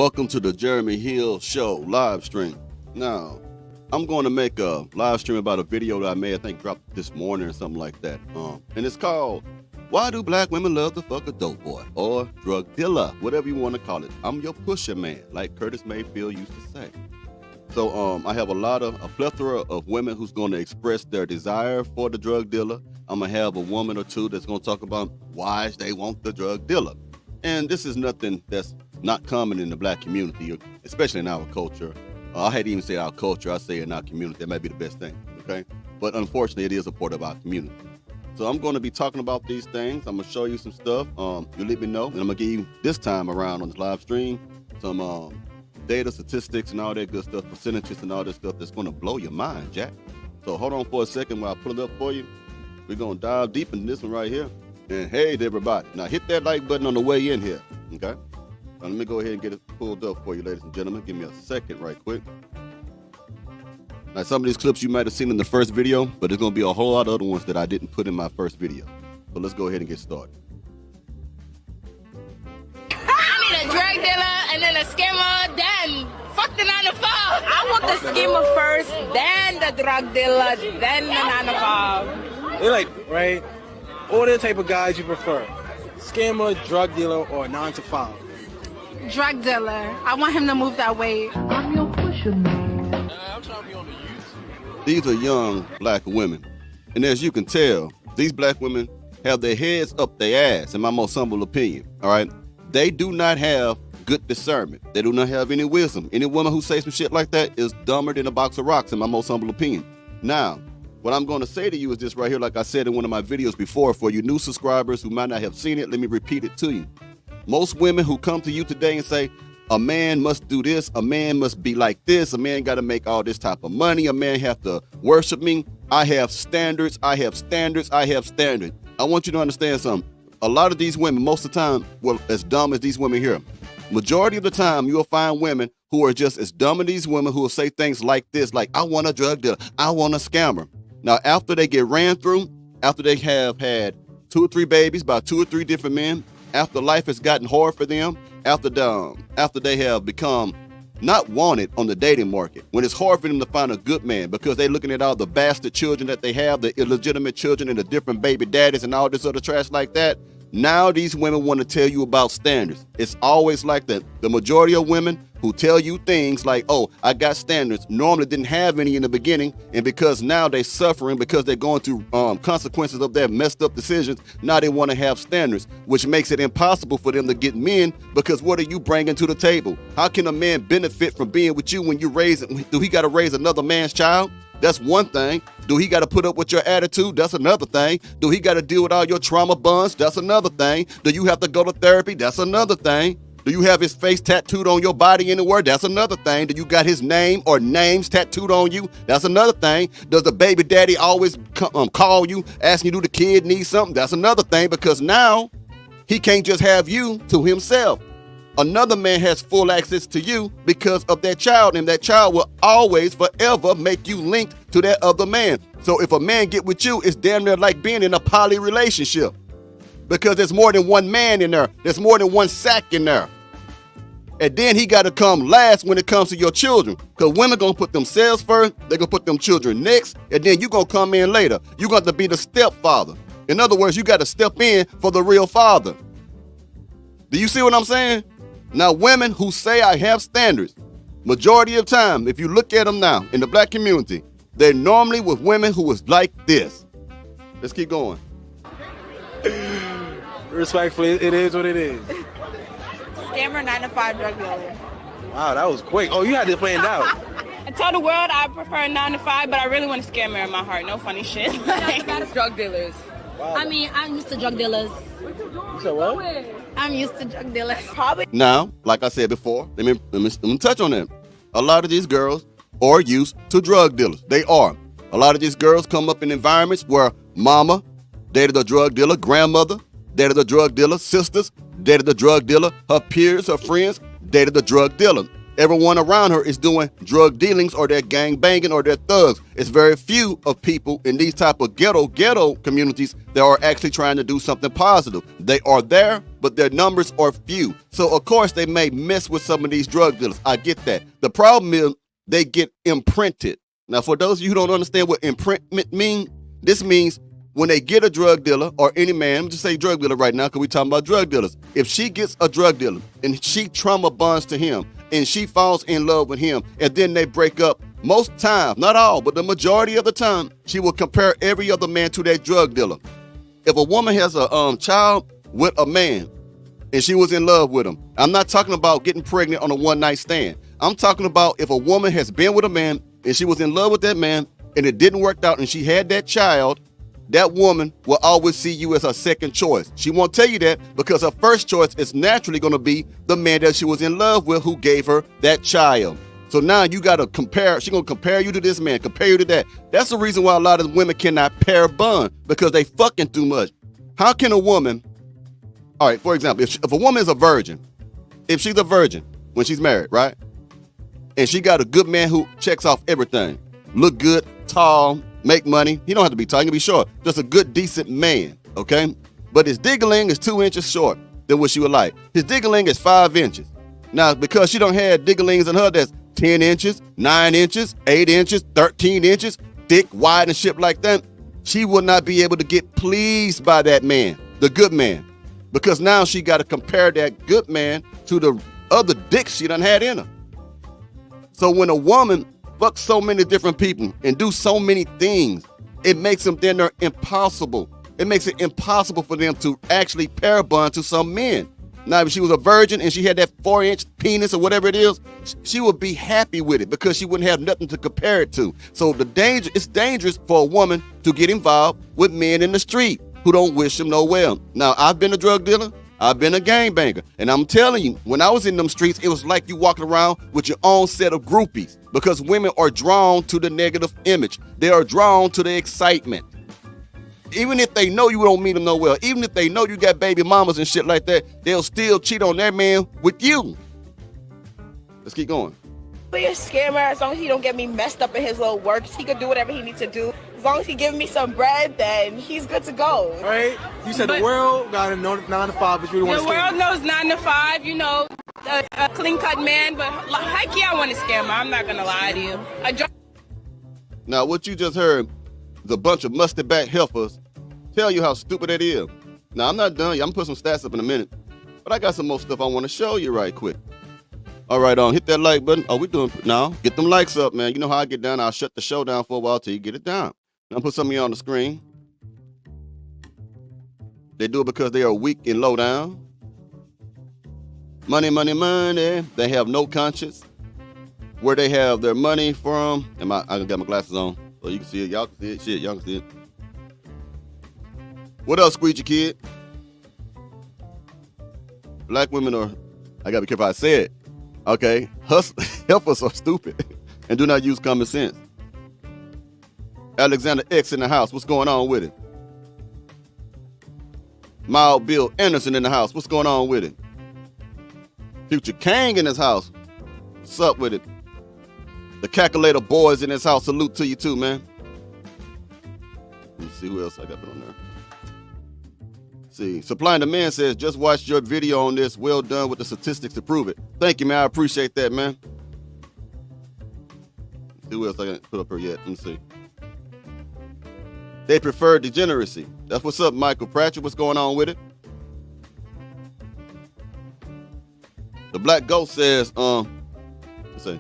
Welcome to the Jeremy Hill Show live stream. Now, I'm going to make a live stream about a video that I made, I think dropped this morning or something like that. And it's called, Why Do Black Women Love to Fuck a Dope Boy? Or Drug Dealer, whatever you want to call it. I'm your pusher man, like Curtis Mayfield used to say. So I have a plethora of women who's going to express their desire for the drug dealer. I'm going to have a woman or two that's going to talk about why they want the drug dealer. And this is nothing that's not common in the black community, especially in our culture. I hate to even say our culture, I say in our community. That might be the best thing, okay? But unfortunately, it is a part of our community. So I'm going to be talking about these things. I'm going to show you some stuff. You let me know, and I'm going to give you, this time around on this live stream, some data, statistics, and all that good stuff, percentages and all that stuff that's going to blow your mind, Jack. So hold on for a second while I pull it up for you. We're going to dive deep into this one right here. And hey to everybody. Now hit that like button on the way in here, okay? Now, let me go ahead and get it pulled up for you, ladies and gentlemen. Give me a second right quick. Now, some of these clips you might have seen in the first video, but there's going to be a whole lot of other ones that I didn't put in my first video. So let's go ahead and get started. I need a drug dealer and then a scammer, then fuck the 9 to 5. I want the scammer first, then the drug dealer, then the 9 to 5. They like, right? What are the type of guys you prefer? Scammer, drug dealer, or 9 to 5? Drug dealer. I want him to move that way. I'm your pusher man. I'm trying to be on the youth. These are young black women. And as you can tell, these black women have their heads up their ass, in my most humble opinion, all right? They do not have good discernment. They do not have any wisdom. Any woman who says some shit like that is dumber than a box of rocks, in my most humble opinion. Now, what I'm going to say to you is this right here, like I said in one of my videos before, for you new subscribers who might not have seen it, let me repeat it to you. Most women who come to you today and say, a man must do this, a man must be like this, a man got to make all this type of money, a man have to worship me, I have standards, I have standards, I have standards. I want you to understand something. A lot of these women, most of the time, well, as dumb as these women here, majority of the time, you'll find women who are just as dumb as these women who will say things like this, like, I want a drug dealer, I want a scammer. Now, after they get ran through, after they have had 2 or 3 babies by 2 or 3 different men, after life has gotten hard for them, after they have become not wanted on the dating market, when it's hard for them to find a good man because they're looking at all the bastard children that they have, the illegitimate children and the different baby daddies and all this other trash like that, now these women want to tell you about standards. It's always like that. The majority of women who tell you things like, oh, I got standards, normally didn't have any in the beginning, and because now they're suffering because they're going through consequences of their messed up decisions, now they want to have standards, which makes it impossible for them to get men, because what are you bringing to the table? How can a man benefit from being with you when you do he got to raise another man's child? That's one thing. Do he got to put up with your attitude? That's another thing. Do he got to deal with all your trauma bonds? That's another thing. Do you have to go to therapy? That's another thing. Do you have his face tattooed on your body anywhere? That's another thing. Do you got his name or names tattooed on you? That's another thing. Does the baby daddy always call you, asking you, do the kid need something? That's another thing, because now he can't just have you to himself. Another man has full access to you because of that child, and that child will always, forever make you linked to that other man. So if a man get with you, it's damn near like being in a poly relationship, because there's more than one man in there. There's more than one sack in there. And then he got to come last when it comes to your children, because women going to put themselves first, they're going to put them children next, and then you going to come in later. You got to be the stepfather. In other words, you got to step in for the real father. Do you see what I'm saying? Now, women who say I have standards, majority of time, if you look at them now in the black community, they're normally with women who is like this. Let's keep going. Respectfully, it is what it is. Scammer, 9 to 5 drug dealer. Wow, that was quick. Oh, you had this planned out. I tell the world I prefer 9 to 5, but I really want a scammer in my heart. No funny shit. Drug dealers. Wow. I mean, I'm used to drug dealers. You said what? I'm used to drug dealers. Probably. Now, like I said before, let me touch on that. A lot of these girls are used to drug dealers. They are. A lot of these girls come up in environments where mama dated a drug dealer, grandmother dated a drug dealer, sisters dated a drug dealer, her peers, her friends dated a drug dealer. Everyone around her is doing drug dealings, or they're gang banging, or they're thugs. It's very few of people in these type of ghetto communities that are actually trying to do something positive. They are there, but their numbers are few. So, of course, they may mess with some of these drug dealers. I get that. The problem is they get imprinted. Now, for those of you who don't understand what imprintment means, this means when they get a drug dealer or any man, I'm just say drug dealer right now because we're talking about drug dealers. If she gets a drug dealer and she trauma bonds to him and she falls in love with him and then they break up, most times, not all, but the majority of the time, she will compare every other man to that drug dealer. If a woman has a child with a man and she was in love with him, I'm not talking about getting pregnant on a one-night stand. I'm talking about if a woman has been with a man and she was in love with that man and it didn't work out and she had that child, that woman will always see you as her second choice. She won't tell you that because her first choice is naturally going to be the man that she was in love with who gave her that child. So now you got to compare. She's going to compare you to this man, compare you to that. That's the reason why a lot of women cannot pair bond because they fucking too much. How can a woman, all right, for example, if a woman is a virgin, if she's a virgin when she's married, right? And she got a good man who checks off everything, look good, tall, make money. He don't have to be tall, he can be short. Just a good, decent man, okay? But his diggling is 2 inches short than what she would like. His diggling is 5 inches. Now, because she don't have digglings in her that's 10 inches, 9 inches, 8 inches, 13 inches, thick, wide, and shit like that, she will not be able to get pleased by that man, the good man. Because now she got to compare that good man to the other dicks she done had in her. So when a woman fuck so many different people and do so many things, it makes them then they're impossible. It makes it impossible for them to actually pair bond to some men. Now, if she was a virgin and she had that 4-inch penis or whatever it is, she would be happy with it because she wouldn't have nothing to compare it to. So it's dangerous for a woman to get involved with men in the street who don't wish them no well. Now, I've been a drug dealer. I've been a gangbanger. And I'm telling you, when I was in them streets, it was like you walking around with your own set of groupies because women are drawn to the negative image. They are drawn to the excitement. Even if they know you don't mean them no well, even if they know you got baby mamas and shit like that, they'll still cheat on their man with you. Let's keep going. Be a scammer as long as he don't get me messed up in his little works. He could do whatever he needs to do. As long as he give me some bread, then he's good to go. All right? You said the world got a 9 to 5, but you really want to scam. The world knows 9 to 5, you know, a clean-cut man, but heck yeah, I want to scam him. I'm not going to lie to you. Now, what you just heard is a bunch of musty-back heifers tell you how stupid that is. Now, I'm not done. I'm going to put some stats up in a minute, but I got some more stuff I want to show you right quick. All right, hit that like button. Oh, we doing now. Get them likes up, man. You know how I get down. I'll shut the show down for a while till you get it down. Now, put some of you on the screen. They do it because they are weak and low down. Money, money, money. They have no conscience. Where they have their money from. I got my glasses on so you can see it. Y'all can see it. Shit, y'all can see it. What else, Squeegee Kid? Black women are, I gotta be careful how I say it. Okay, heifers are stupid and do not use common sense. Alexander X in the house. What's going on with it? Mild Bill Anderson in the house. What's going on with it? Future Kang in his house. What's up with it? The Calculator Boys in his house. Salute to you too, man. Let me see who else I got put on there. See, Supply and Demand says, just watched your video on this. Well done with the statistics to prove it. Thank you, man. I appreciate that, man. Let's see who else I got put up here yet. Let me see. They prefer degeneracy. That's what's up, Michael Pratchett. What's going on with it? The Black Ghost says, let's see.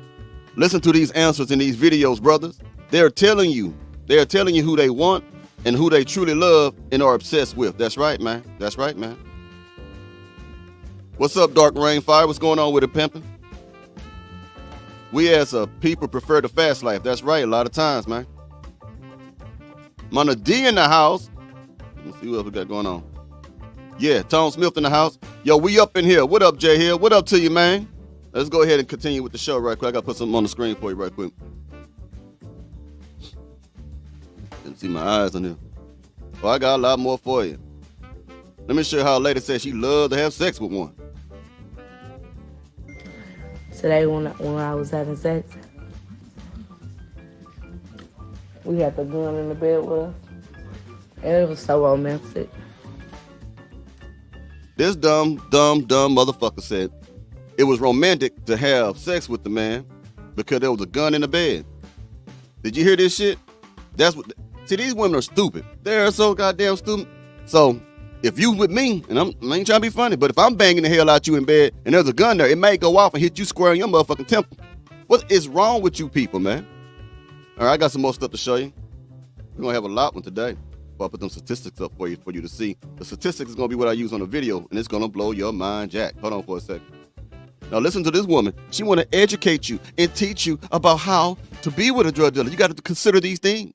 Listen to these answers in these videos, brothers. They're telling you who they want and who they truly love and are obsessed with. That's right, man. That's right, man. What's up, Dark Rainfire? What's going on with it, pimping? We as a people prefer the fast life. That's right, a lot of times, man. Mana D in the house. Let's see what else we got going on. Yeah, Tom Smith in the house. Yo, we up in here. What up, Jay Hill? What up to you, man? Let's go ahead and continue with the show right quick. I got to put something on the screen for you right quick. Didn't see my eyes on here. Well, I got a lot more for you. Let me show you how a lady says she loves to have sex with one. Today when I was having sex, we had the gun in the bed with us, and it was so romantic. This dumb motherfucker said it was romantic to have sex with the man because there was a gun in the bed. Did you hear this shit? That's what. See, these women are stupid. They're so goddamn stupid. So if you with me, and I ain't trying to be funny, but if I'm banging the hell out you in bed and there's a gun there, it may go off and hit you square in your motherfucking temple. What is wrong with you people, man? All right, I got some more stuff to show you. We're gonna have a lot one today. I'll put them statistics up for you to see. The statistics is gonna be what I use on the video, and it's gonna blow your mind, Jack. Hold on for a second. Now listen to this woman. She want to educate you and teach you about how to be with a drug dealer. You got to consider these things.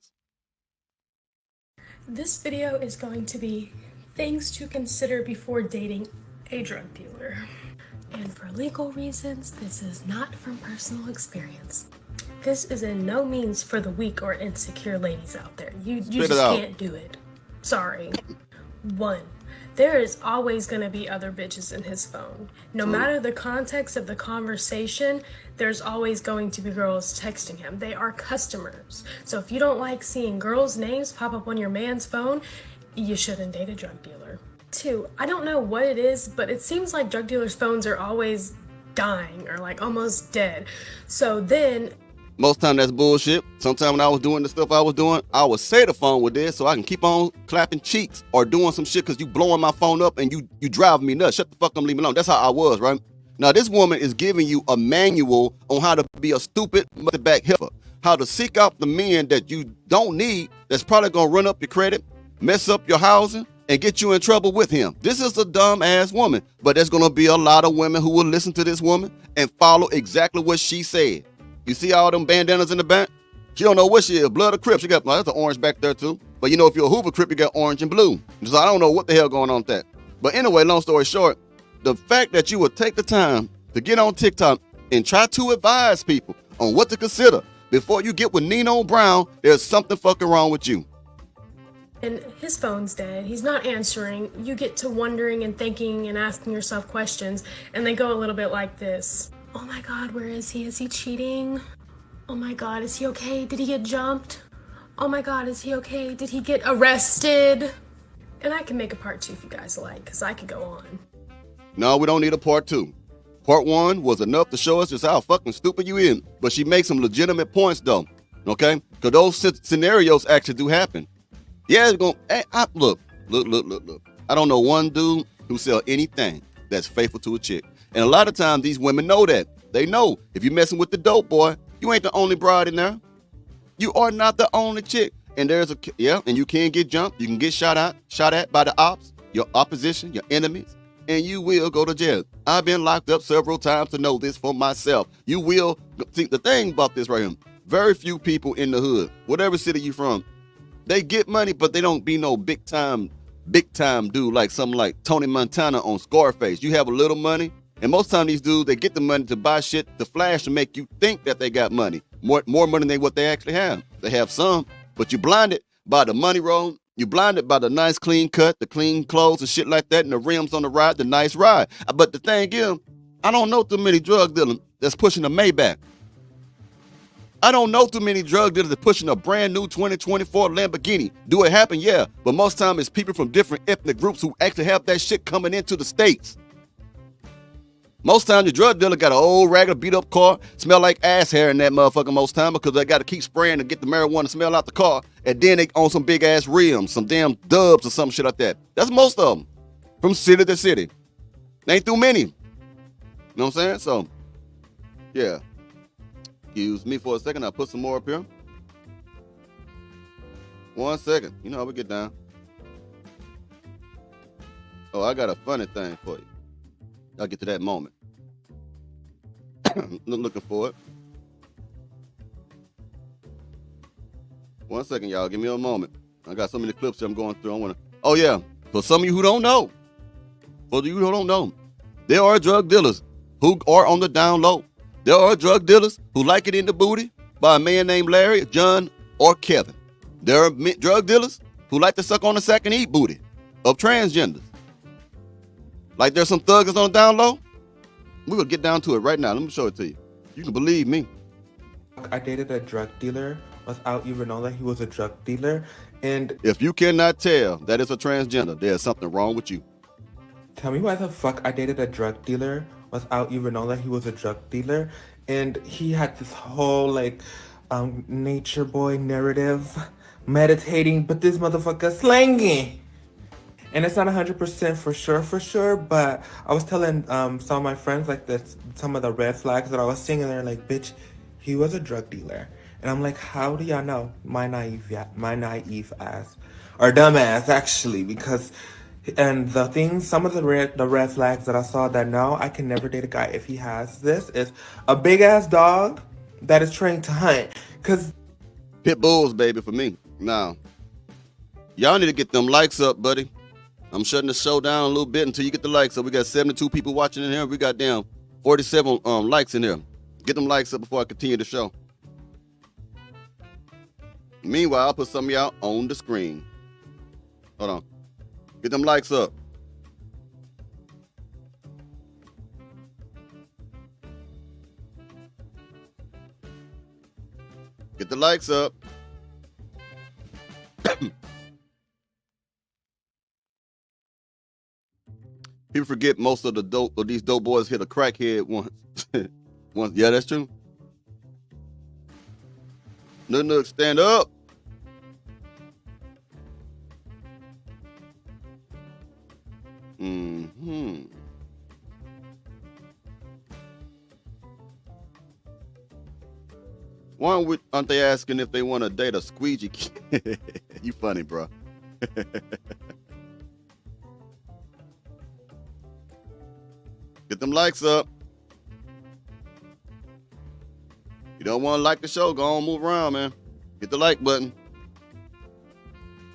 This video is going to be things to consider before dating a drug dealer. And for legal reasons, this is not from personal experience. This is in no means for the weak or insecure ladies out there. You just can't do it. Sorry. 1. There is always going to be other bitches in his phone. No matter the context of the conversation, there's always going to be girls texting him. They are customers. So if you don't like seeing girls' names pop up on your man's phone, you shouldn't date a drug dealer. 2, I don't know what it is, but it seems like drug dealers' phones are always dying or like almost dead. So then... Most time that's bullshit. Sometimes when I was doing the stuff I was doing, I would say the phone was dead so I can keep on clapping cheeks or doing some shit because you blowing my phone up and you driving me nuts. Shut the fuck up and leave me alone. That's how I was, right? Now this woman is giving you a manual on how to be a stupid motherback heifer. How to seek out the men that you don't need that's probably going to run up your credit, mess up your housing, and get you in trouble with him. This is a dumb ass woman, but there's going to be a lot of women who will listen to this woman and follow exactly what she said. You see all them bandanas in the back? She don't know what she is, blood or Crip. She got, well, that's an orange back there too. But you know, if you're a Hoover Crip, you got orange and blue. So I don't know what the hell going on with that. But anyway, long story short, the fact that you would take the time to get on TikTok and try to advise people on what to consider before you get with Nino Brown, there's something fucking wrong with you. And his phone's dead. He's not answering. You get to wondering and thinking and asking yourself questions, and they go a little bit like this. Oh my God, where is he? Is he cheating? Oh my God, is he okay? Did he get jumped? Oh my God, is he okay? Did he get arrested? And I can make a part 2 if you guys like, because I could go on. No, we don't need a part 2. Part 1 was enough to show us just how fucking stupid you is. But she makes some legitimate points though, okay? Because those scenarios actually do happen. Yeah, it's going, hey, look. I don't know one dude who sell anything that's faithful to a chick. And a lot of times these women know that. They know if you're messing with the dope boy, you ain't the only broad in there. You are not the only chick. And there's and you can get jumped. You can get shot at by the ops, your opposition, your enemies, and you will go to jail. I've been locked up several times to know this for myself. You will. See, the thing about this right here, very few people in the hood, whatever city you from, they get money, but they don't be no big time dude like something like Tony Montana on Scarface. You have a little money. And most time these dudes, they get the money to buy shit to flash to make you think that they got money. More money than what they actually have. They have some, but you're blinded by the money roll. You're blinded by the nice clean cut, the clean clothes and shit like that, and the rims on the ride, the nice ride. But the thing is, I don't know too many drug dealers that's pushing a Maybach. I don't know too many drug dealers that's pushing a brand new 2024 Lamborghini. Do it happen? Yeah. But most time it's people from different ethnic groups who actually have that shit coming into the States. Most times the drug dealer got an old regular beat up car, smell like ass hair in that motherfucker most time because they got to keep spraying to get the marijuana smell out the car, and then they own some big ass rims, some damn dubs or some shit like that. That's most of them, from city to city. Ain't too many. You know what I'm saying? So, yeah. Excuse me for a second. I'll put some more up here. 1 second. You know how we get down. Oh, I got a funny thing for you. I'll get to that moment. Looking for it. 1 second, y'all. Give me a moment. I got so many clips that I'm going through. Oh, yeah. For some of you who don't know, there are drug dealers who are on the down low. There are drug dealers who like it in the booty by a man named Larry, John, or Kevin. There are drug dealers who like to suck on the sack and eat booty of transgenders. Like there's some thugs on the down low. We're going to get down to it right now. Let me show it to you. You can believe me. I dated a drug dealer without even knowing that he was a drug dealer. And if you cannot tell that it's a transgender, there's something wrong with you. Tell me why the fuck I dated a drug dealer without even knowing that he was a drug dealer. And he had this whole like nature boy narrative, meditating, but this motherfucker slanging. And it's not 100% for sure, but I was telling some of my friends like this, some of the red flags that I was seeing, and they're like, bitch, he was a drug dealer. And I'm like, how do y'all know? My naive ass, or dumb ass actually, because, and the thing, some of the red flags that I saw that now I can never date a guy if he has this is a big ass dog that is trained to hunt. Cause Pit bulls, baby, for me. Now, y'all need to get them likes up, buddy. I'm shutting the show down a little bit until you get the likes up. We got 72 people watching in here. We got damn 47 likes in here. Get them likes up before I continue the show. Meanwhile, I'll put some of y'all on the screen. Hold on. Get them likes up. Get the likes up. People forget most of these dope boys hit a crackhead once. Once, yeah, that's true. Nook, stand up. Mm-hmm. Aren't they asking if they want to date a squeegee kid? You funny, bro. Get them likes up. You don't want to like the show, go on, move around, man. Hit the like button.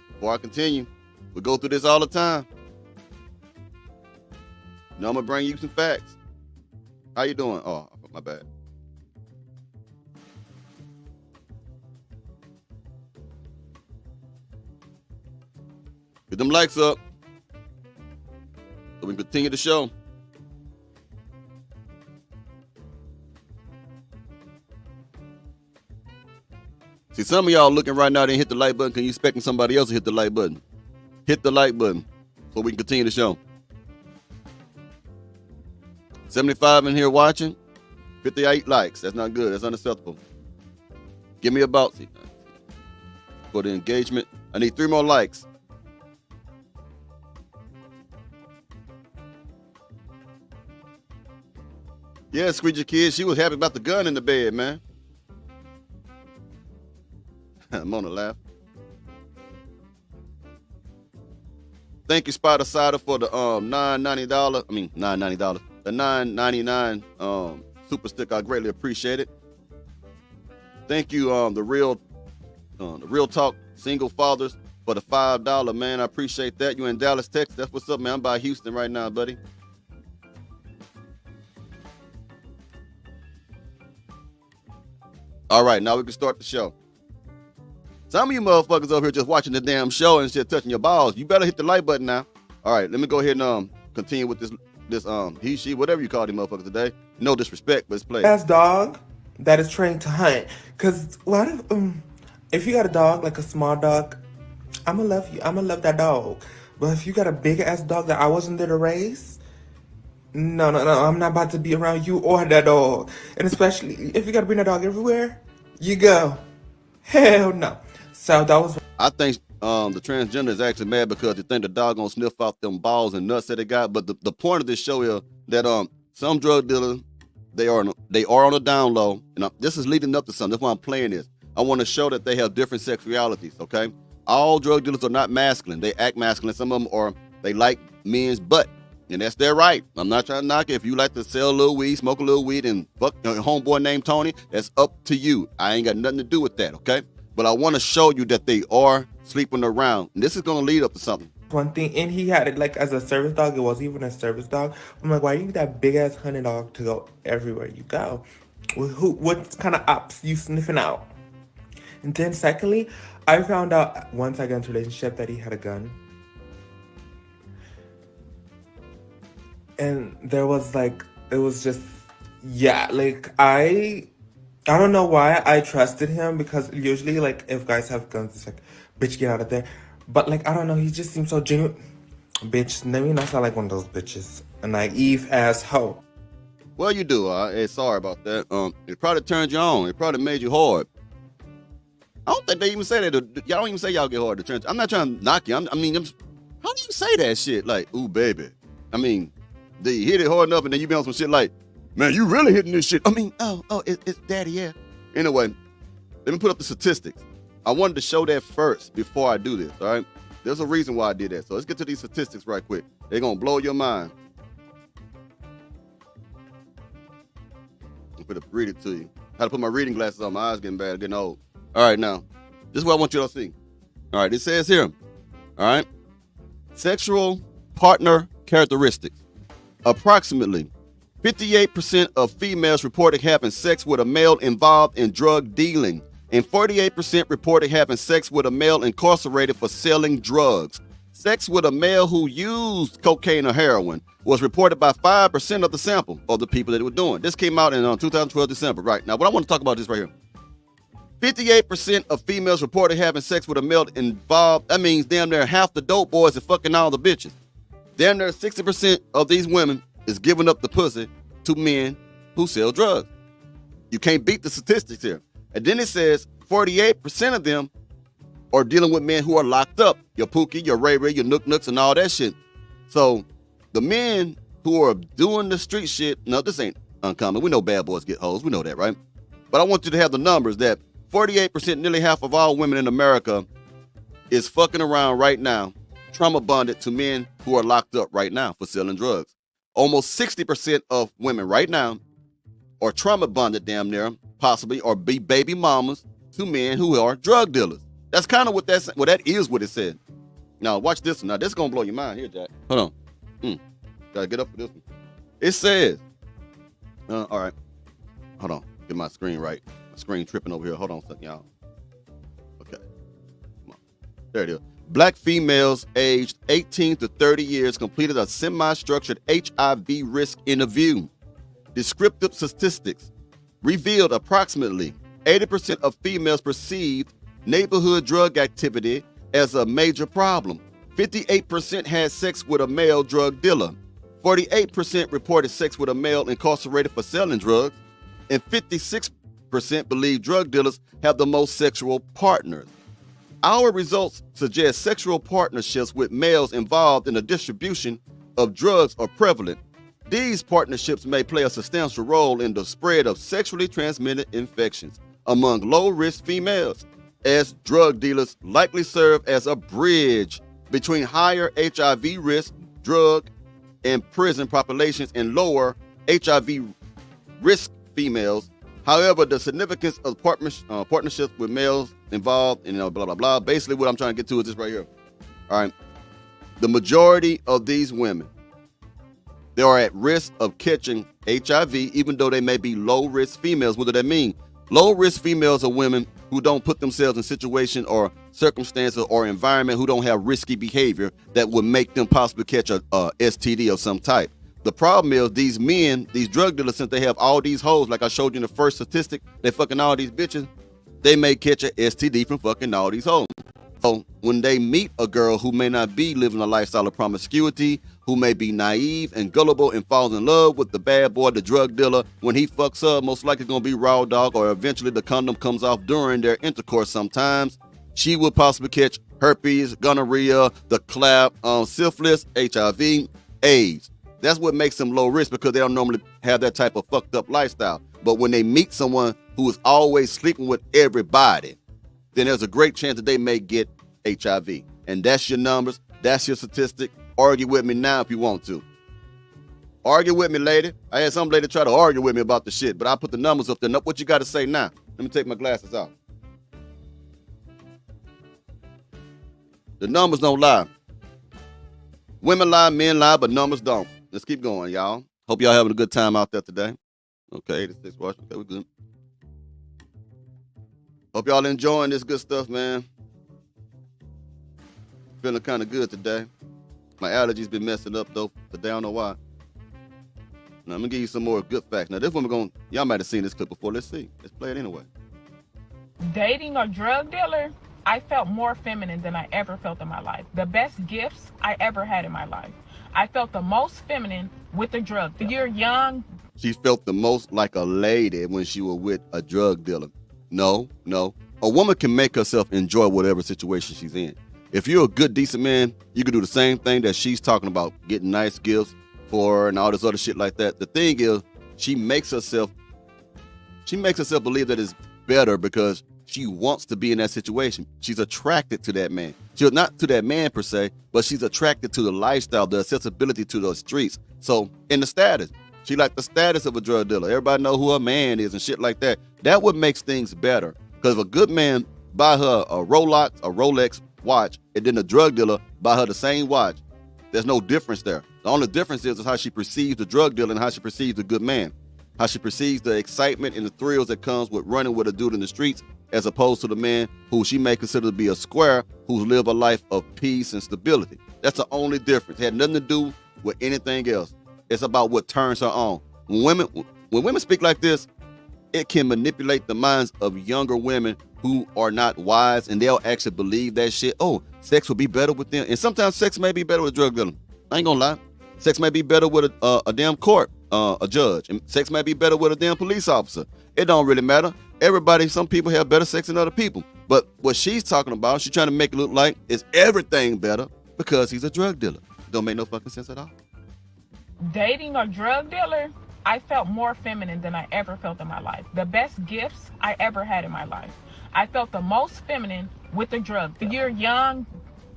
Before I continue, we go through this all the time. Now I'm going to bring you some facts. How you doing? Oh, my bad. Get them likes up so we can continue the show. See, some of y'all looking right now, they hit the like button because you expecting somebody else to hit the like button. Hit the like button so we can continue the show. 75 in here watching. 58 likes. That's not good. That's unacceptable. Give me a bouncy for the engagement. I need 3 more likes. Yeah, Squeegee Kid, she was happy about the gun in the bed, man. Mona laugh. Thank you, Spider Cider, for the $9.90. I mean, $9.90. The $9.99 super stick. I greatly appreciate it. Thank you, the real talk single fathers, for the $5, man. I appreciate that. You in Dallas, Texas? That's what's up, man. I'm by Houston right now, buddy. All right, now we can start the show. Some of you motherfuckers over here just watching the damn show and shit, touching your balls. You better hit the like button now. All right, let me go ahead and continue with this he, she, whatever you call these motherfuckers today. No disrespect, but it's play. Ass dog that is trained to hunt. Cause what if you got a dog, like a small dog, I'ma love you. I'ma love that dog. But if you got a big ass dog that I wasn't there to raise, no, I'm not about to be around you or that dog. And especially if you gotta bring a dog everywhere you go. Hell no. So that was. I think the transgender is actually mad because they think the dog gonna sniff out them balls and nuts that they got. But the point of this show is that some drug dealers, they are on the down low, and this is leading up to something. That's why I'm playing this. I want to show that they have different sexualities. Okay, all drug dealers are not masculine. They act masculine. Some of them are. They like men's butt, and that's their right. I'm not trying to knock it. If you like to sell a little weed, smoke a little weed, and fuck a homeboy named Tony, that's up to you. I ain't got nothing to do with that. Okay. But I want to show you that they are sleeping around. And this is going to lead up to something. One thing, and he had it like as a service dog. It wasn't even a service dog. I'm like, why you need that big ass hunting dog to go everywhere you go? What kind of ops you sniffing out? And then secondly, I found out once I got into a relationship that he had a gun. And there was like, it was just, yeah, like I don't know why I trusted him, because usually, like, if guys have guns, it's like, bitch, get out of there. But, like, I don't know, he just seemed so genuine. Bitch, let me not sound like one of those bitches. A naive ass hoe. Well, you do. Hey, sorry about that. It probably turned you on. It probably made you hard. I don't think they even say that. Y'all don't even say y'all get hard to trench. I'm not trying to knock you. How do you say that shit? Like, ooh, baby. I mean, they hit it hard enough and then you be on some shit like, man, you really hitting this shit. I mean, it's daddy, yeah. Anyway, let me put up the statistics. I wanted to show that first before I do this, all right? There's a reason why I did that. So let's get to these statistics right quick. They're going to blow your mind. I'm going to read it to you. I had to put my reading glasses on. My eyes getting bad, getting old. All right, now, this is what I want you to see. All right, it says here, all right, sexual partner characteristics. Approximately 58% of females reported having sex with a male involved in drug dealing, and 48% reported having sex with a male incarcerated for selling drugs. Sex with a male who used cocaine or heroin was reported by 5% of the sample of the people that it were doing. This came out in 2012 December. Right, now what I want to talk about is this right here. 58% of females reported having sex with a male involved. That means damn near half the dope boys are fucking all the bitches. Damn near 60% of these women is giving up the pussy to men who sell drugs. You can't beat the statistics here. And then it says 48% of them are dealing with men who are locked up. Your Pookie, your Ray Ray, your Nook Nooks, and all that shit. So the men who are doing the street shit, no, this ain't uncommon. We know bad boys get hoes. We know that, right? But I want you to have the numbers that 48%, nearly half of all women in America is fucking around right now, trauma bonded to men who are locked up right now for selling drugs. Almost 60% of women right now are trauma bonded damn near, possibly, or be baby mamas to men who are drug dealers. That's kind of what that is what it said. Now, watch this one. Now, this is going to blow your mind here, Jack. Hold on. Gotta get up for this one. It says, all right. Hold on. Get my screen right. My screen tripping over here. Hold on a second, y'all. Okay. Come on. There it is. Black females aged 18 to 30 years completed a semi-structured HIV risk interview. Descriptive statistics revealed approximately 80% of females perceived neighborhood drug activity as a major problem. 58% had sex with a male drug dealer. 48% reported sex with a male incarcerated for selling drugs. And 56% believe drug dealers have the most sexual partners. Our results suggest sexual partnerships with males involved in the distribution of drugs are prevalent. These partnerships may play a substantial role in the spread of sexually transmitted infections among low-risk females, as drug dealers likely serve as a bridge between higher HIV risk drug and prison populations and lower HIV risk females. However, the significance of partnerships with males involved in blah, blah, blah. Basically, what I'm trying to get to is this right here. All right. The majority of these women, they are at risk of catching HIV, even though they may be low-risk females. What does that mean? Low-risk females are women who don't put themselves in situations or circumstances or environment, who don't have risky behavior that would make them possibly catch a STD of some type. The problem is these men, these drug dealers, since they have all these hoes, like I showed you in the first statistic, they fucking all these bitches, they may catch a STD from fucking all these hoes. So when they meet a girl who may not be living a lifestyle of promiscuity, who may be naive and gullible and falls in love with the bad boy, the drug dealer, when he fucks up, most likely going to be raw dog, or eventually the condom comes off during their intercourse sometimes. She will possibly catch herpes, gonorrhea, the clap, syphilis, HIV, AIDS. That's what makes them low risk, because they don't normally have that type of fucked up lifestyle. But when they meet someone who is always sleeping with everybody, then there's a great chance that they may get HIV. And that's your numbers. That's your statistic. Argue with me now if you want to. Argue with me, lady. I had some lady try to argue with me about the shit, but I put the numbers up there. What you got to say now? Let me take my glasses out. The numbers don't lie. Women lie, men lie, but numbers don't. Let's keep going, y'all. Hope y'all having a good time out there today. Okay, 86 watch. Okay, we're good. Hope y'all enjoying this good stuff, man. Feeling kind of good today. My allergies been messing up, though. Today, I don't know why. Now, I'm going to give you some more good facts. Now, this one y'all might have seen this clip before. Let's see. Let's play it anyway. Dating a drug dealer I felt more feminine than I ever felt in my life. The best gifts I ever had in my life. I felt the most feminine with a drug dealer. You're young. She felt the most like a lady when she was with a drug dealer. No. A woman can make herself enjoy whatever situation she's in. If you're a good, decent man, you can do the same thing that she's talking about, getting nice gifts for her and all this other shit like that. The thing is, she makes herself believe that it's better because she wants to be in that situation. She's attracted to that man. She's not to that man per se, but she's attracted to the lifestyle, the accessibility to those streets. So in the status, she like the status of a drug dealer. Everybody know who her man is and shit like that. That what makes things better. Because if a good man buy her a Rolex watch, and then the drug dealer buy her the same watch, there's no difference there. The only difference is how she perceives the drug dealer and how she perceives the good man. How she perceives the excitement and the thrills that comes with running with a dude in the streets, as opposed to the man who she may consider to be a square, who's lived a life of peace and stability. That's the only difference. It had nothing to do with anything else. It's about what turns her on. When women speak like this, it can manipulate the minds of younger women who are not wise, and they'll actually believe that shit. Oh, sex will be better with them. And sometimes sex may be better with a drug dealer. I ain't gonna lie. Sex may be better with a damn court, a judge. And sex may be better with a damn police officer. It don't really matter. Some people have better sex than other people. But what she's talking about, she's trying to make it look like it's everything better because he's a drug dealer. Don't make no fucking sense at all. Dating a drug dealer, I felt more feminine than I ever felt in my life. The best gifts I ever had in my life. I felt the most feminine with a drug dealer. You're young,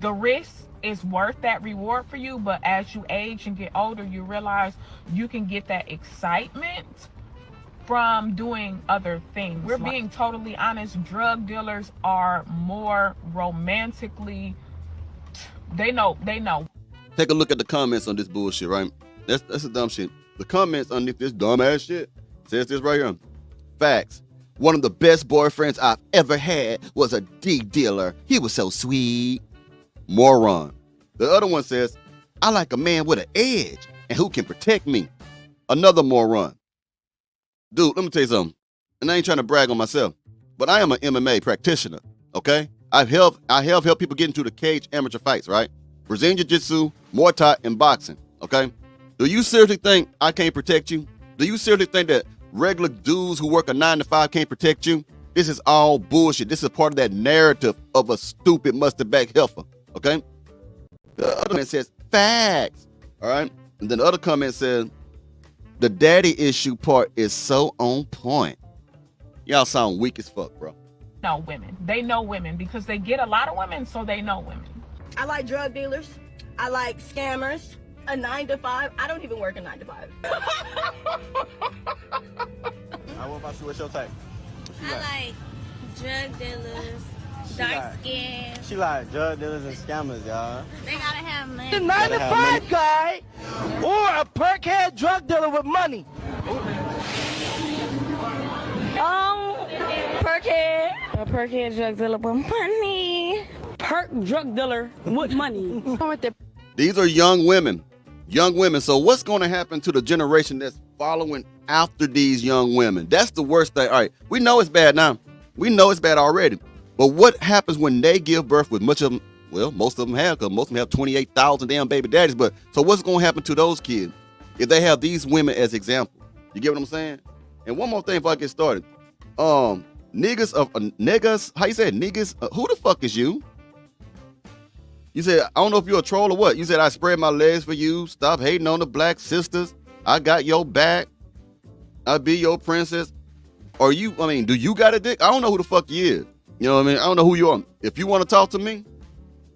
the risk is worth that reward for you, but as you age and get older, you realize you can get that excitement from doing other things. We're being totally honest, drug dealers are more romantically, they know. Take a look at the comments on this bullshit, right? That's a dumb shit. The comments underneath this dumb ass shit says this right here. Facts. One of the best boyfriends I've ever had was a D dealer. He was so sweet. Moron. The other one says, I like a man with an edge and who can protect me. Another moron. Dude, let me tell you something. And I ain't trying to brag on myself, but I am an MMA practitioner, okay? I have helped people get into the cage amateur fights, right? Brazilian Jiu-Jitsu, Muay Thai, and boxing, okay? Do you seriously think I can't protect you? Do you seriously think that regular dudes who work a 9-to-5 can't protect you? This is all bullshit. This is part of that narrative of a stupid mustard-back heifer, okay? The other comment says, facts, all right? And then the other comment says, the daddy issue part is so on point. Y'all sound weak as fuck, bro. No women. They know women because they get a lot of women, so they know women. I like drug dealers. I like scammers. A 9-to-5. I don't even work a 9-to-5. What about you? What's your type? I like drug dealers, dark skin. She like drug dealers and scammers, y'all. They gotta have money. The 9-to-5 guy or a perk-head drug dealer with money. Perkhead. A perkhead drug dealer with money. Perk drug dealer with money. These are young women. Young women. So what's going to happen to the generation that's following after these young women? That's the worst thing. All right, we know it's bad now. We know it's bad already. But what happens when they give birth with much of them? Well, most of them have, because most of them have 28,000 damn baby daddies. But so what's going to happen to those kids if they have these women as examples? You get what I'm saying? And one more thing before I get started. Niggas, how you say it? Niggas, who the fuck is you? You said, I don't know if you're a troll or what. You said, I spread my legs for you. Stop hating on the black sisters. I got your back. I'll be your princess. Or do you got a dick? I don't know who the fuck you is. You know what I mean? I don't know who you are. If you want to talk to me,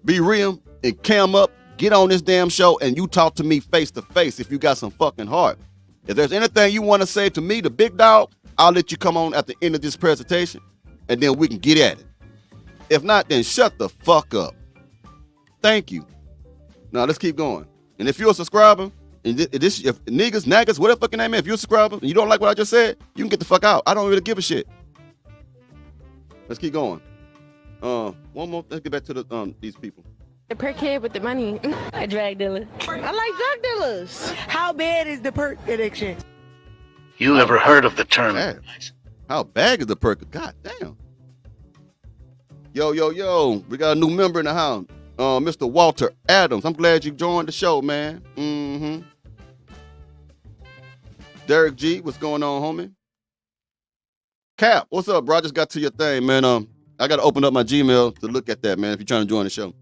be real and cam up, get on this damn show, and you talk to me face to face if you got some fucking heart. If there's anything you want to say to me, the big dog, I'll let you come on at the end of this presentation, and then we can get at it. If not, then shut the fuck up. Thank you. Now let's keep going. And if you're a subscriber, and if niggas, naggers, whatever fucking name is, if you're a subscriber and you don't like what I just said, you can get the fuck out. I don't really give a shit. Let's keep going. One more. Let's get back to these people. The perk head with the money. A drug dealer. I like drug dealers. How bad is the perk addiction? You ever heard of the term? How bad is the perk? God damn. Yo, yo, yo. We got a new member in the house. Mr. Walter Adams. I'm glad you joined the show, man. Mm-hmm. Derek G, what's going on, homie? Cap, what's up, bro? I just got to your thing, man. I got to open up my Gmail to look at that, man, if you're trying to join the show.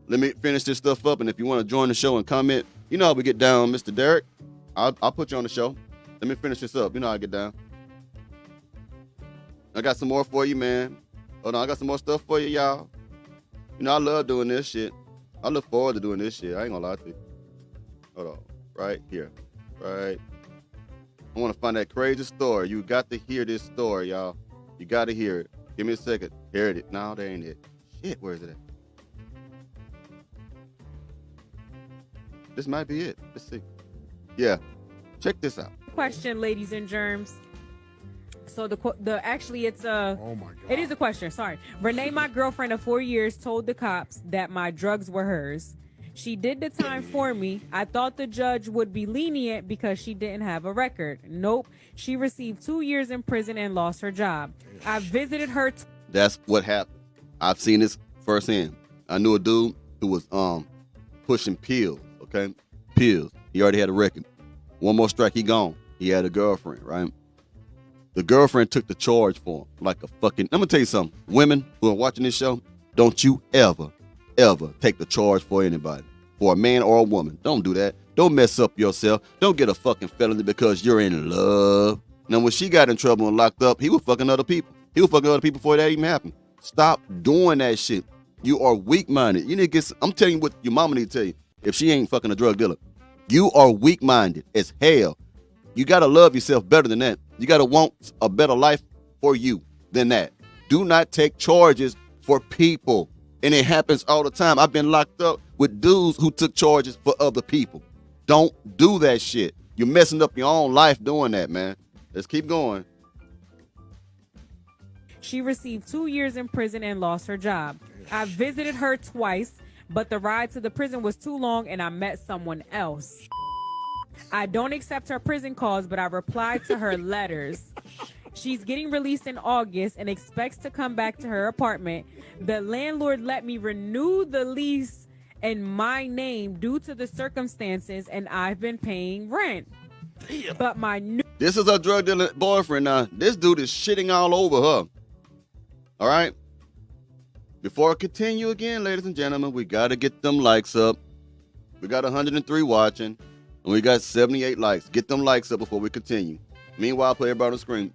Let me finish this stuff up, and if you want to join the show and comment, you know how we get down, Mr. Derek. I'll put you on the show. Let me finish this up. You know how I get down. I got some more for you, man. Hold on, I got some more stuff for you, y'all. You know, I love doing this shit. I look forward to doing this shit. I ain't gonna lie to you. Hold on. Right here. Right. I want to find that crazy story. You got to hear this story, y'all. You got to hear it. Give me a second. Here it is. No, that ain't it. Shit, where is it at? This might be it. Let's see. Yeah. Check this out. Question, ladies and germs. So actually it's a oh my God. It is a question. Sorry. Renee, my girlfriend of 4 years, told the cops that my drugs were hers. She did the time for me. I thought the judge would be lenient because she didn't have a record. Nope. She received 2 years in prison and lost her job. I visited her. That's what happened. I've seen this firsthand. I knew a dude who was pushing pills. Okay, pills. He already had a record. One more strike, he gone. He had a girlfriend, right? The girlfriend took the charge for him like a fucking... I'm going to tell you something. Women who are watching this show, don't you ever take the charge for anybody. For a man or a woman. Don't do that. Don't mess up yourself. Don't get a fucking felony because you're in love. Now, when she got in trouble and locked up, he was fucking other people. He was fucking other people before that even happened. Stop doing that shit. You are weak-minded. You need to get... I'm telling you what your mama need to tell you. If she ain't fucking a drug dealer. You are weak-minded as hell. You got to love yourself better than that. You got to want a better life for you than that. Do not take charges for people. And it happens all the time. I've been locked up with dudes who took charges for other people. Don't do that shit. You're messing up your own life doing that, man. Let's keep going. She received 2 years in prison and lost her job. I visited her twice, but the ride to the prison was too long and I met someone else. I don't accept her prison calls, but I replied to her letters. She's getting released in August and expects to come back to her apartment. The landlord let me renew the lease in my name due to the circumstances, and I've been paying rent. Damn. But my new... This is her drug dealer boyfriend now. This dude is shitting all over her. All right? Before I continue again, ladies and gentlemen, we got to get them likes up. We got 103 watching. And we got 78 likes. Get them likes up before we continue. Meanwhile, play everybody on the screen.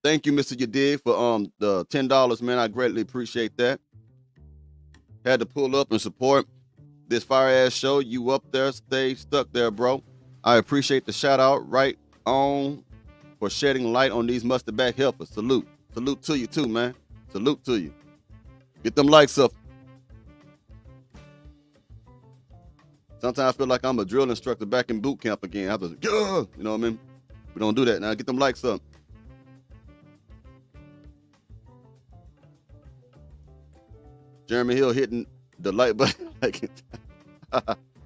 Thank you, Mr. Yadig, for the $10, man. I greatly appreciate that. Had to pull up and support this fire-ass show. You up there, stay stuck there, bro. I appreciate the shout-out right on for shedding light on these mustard-back helpers. Salute. Salute to you, too, man. Salute to you. Get them likes up. Sometimes I feel like I'm a drill instructor back in boot camp again. I was, you know what I mean? We don't do that now. Get them likes up. Jeremy Hill hitting the like button.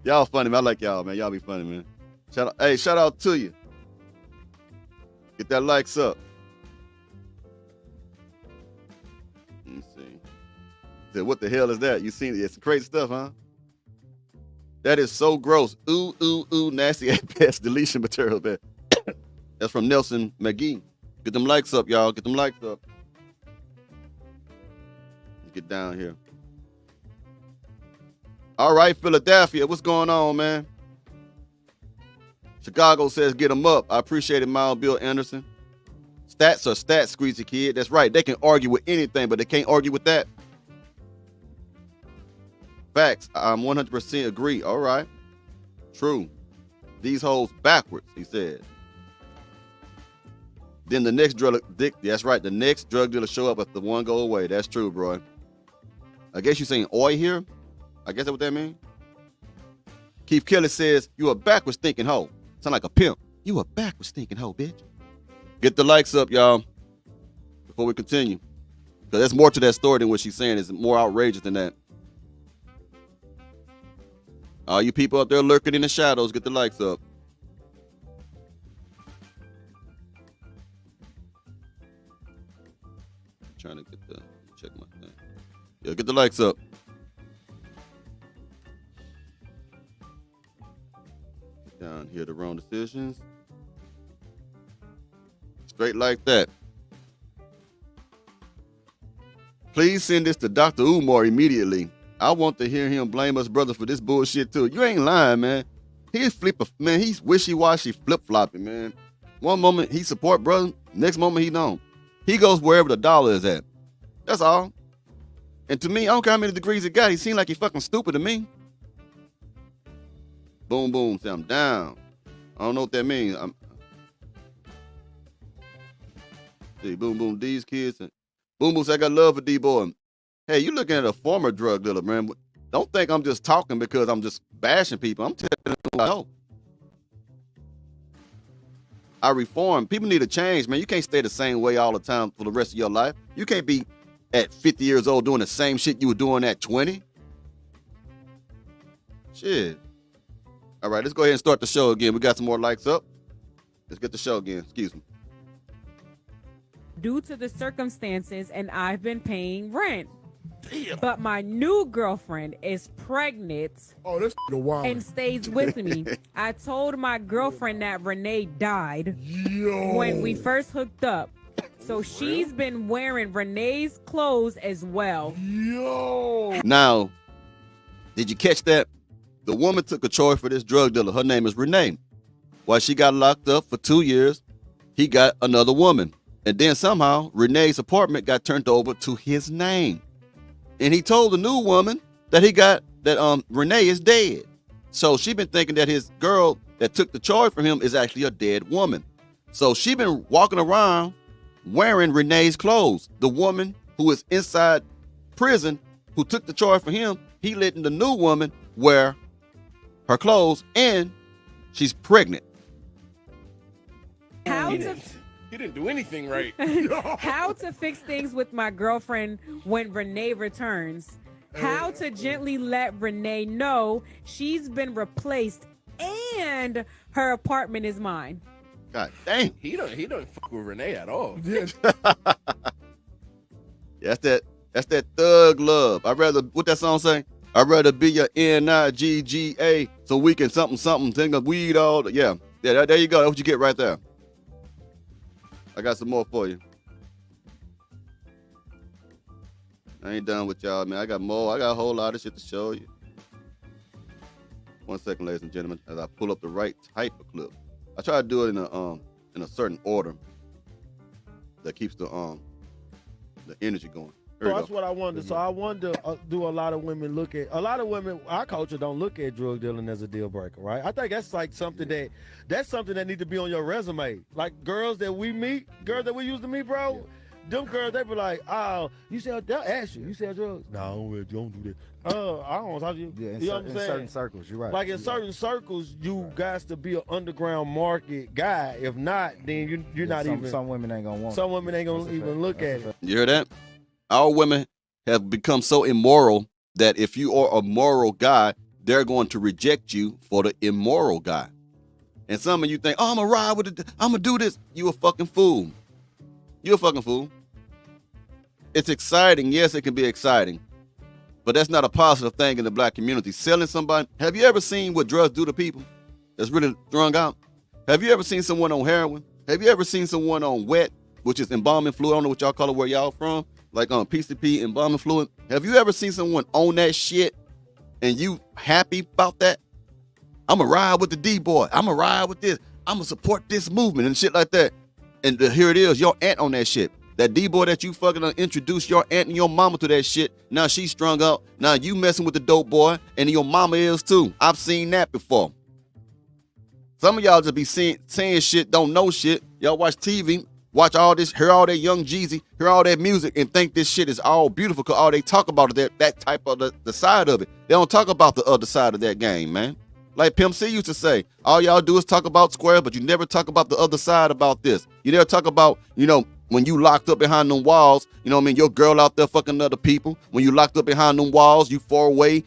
Y'all funny, man. I like y'all, man. Y'all be funny, man. Shout out to you. Get that likes up. Let me see. Said, what the hell is that? You seen it? It's crazy stuff, huh? That is so gross. Ooh, ooh, ooh, nasty at best. Deletion material, man. That's from Nelson McGee. Get them likes up, y'all. Get them likes up. Let's get down here. All right, Philadelphia. What's going on, man? Chicago says get them up. I appreciate it, Miles Bill Anderson. Stats are stats, Squeezy Kid. That's right. They can argue with anything, but they can't argue with that. Facts. I'm 100% agree. All right. True. These hoes backwards, he said. Then the next drug dealer, that's right. The next drug dealer show up if the one go away. That's true, bro. I guess you're saying oi here. I guess that's what that means. Keith Kelly says, you a backwards thinking hoe. Sound like a pimp. You a backwards thinking hoe, bitch. Get the likes up, y'all, before we continue. Because there's more to that story than what she's saying. It's more outrageous than that. All you people up there lurking in the shadows, get the likes up. Trying to get check my thing. likes up. Down here, the wrong decisions. Straight like that. Please send this to Dr. Umar immediately. I want to hear him blame us brother for this bullshit too. You ain't lying, man. He's wishy-washy, flip-flopping, man. One moment he support brother, next moment he don't. He goes wherever the dollar is at. That's all. And to me, I don't care how many degrees he got. He seemed like he fucking stupid to me. Boom, boom, say I'm down. I don't know what that means. See, boom, boom, these kids. And boom, boom, say I got love for D-boy. Hey, you looking at a former drug dealer, man. Don't think I'm just talking because I'm just bashing people. I'm telling you what I know. I reform. People need to change, man. You can't stay the same way all the time for the rest of your life. You can't be at 50 years old doing the same shit you were doing at 20. Shit. All right, let's go ahead and start the show again. We got some more likes up. Let's get the show again. Excuse me. Due to the circumstances, and I've been paying rent. Damn. But my new girlfriend is pregnant and stays with me. I told my girlfriend that Renee died when we first hooked up. So she's been wearing Renee's clothes as well. Now, did you catch that? The woman took a choice for this drug dealer. Her name is Renee. While she got locked up for 2 years, he got another woman. And then somehow Renee's apartment got turned over to his name. And he told the new woman that Renee is dead. So she been thinking that his girl that took the charge from him is actually a dead woman. So she been walking around wearing Renee's clothes. The woman who is inside prison who took the charge for him, he letting the new woman wear her clothes, and she's pregnant. He didn't do anything right. How to fix things with my girlfriend when Renee returns. How to gently let Renee know she's been replaced and her apartment is mine. God damn. He don't fuck with Renee at all. That's that thug love. What that song say? I'd rather be your N-I-G-G-A so we can something, think of weed all. Yeah, there you go. That's what you get right there. I got some more for you. I ain't done with y'all, man. I got more. I got a whole lot of shit to show you. 1 second, ladies and gentlemen, as I pull up the right type of clip. I try to do it in a certain order that keeps the energy going. So that's what I wanted. So I wanted to do a lot of women our culture don't look at drug dealing as a deal breaker, right? I think that's like something that need to be on your resume. Like girls that we used to meet, bro. Yeah. Them girls, they be like, oh, they'll ask you sell drugs? No, don't do that. I don't want to talk to you. Yeah, you know what I'm saying? In certain circles, you're right. Like in certain circles, you got to be an underground market guy. If not, then you're not even. Some women ain't gonna want. Some women ain't gonna even look at it. You hear that? Our women have become so immoral that if you are a moral guy, they're going to reject you for the immoral guy. And some of you think, oh, I'm gonna ride with it. I'm gonna do this. You a fucking fool. You a fucking fool. It's exciting. Yes, it can be exciting. But that's not a positive thing in the black community. Selling somebody. Have you ever seen what drugs do to people that's really strung out? Have you ever seen someone on heroin? Have you ever seen someone on wet, which is embalming fluid? I don't know what y'all call it where y'all from. Like on PCP, embalming fluid. Have you ever seen someone on that shit and you happy about that? I'm going to ride with the D-boy. I'm going to ride with this. I'm going to support this movement and shit like that. And here it is, your aunt on that shit. That D-boy that you fucking introduced your aunt and your mama to that shit. Now she's strung out. Now you messing with the dope boy and your mama is too. I've seen that before. Some of y'all just be saying shit, don't know shit. Y'all watch TV, watch all this, hear all that Young Jeezy, hear all that music and think this shit is all beautiful because all they talk about is that type of the side of it. They don't talk about the other side of that game, man. Like Pimp C used to say, all y'all do is talk about square, but you never talk about the other side about this. You never talk about, when you locked up behind them walls, your girl out there fucking other people. When you locked up behind them walls, you far away,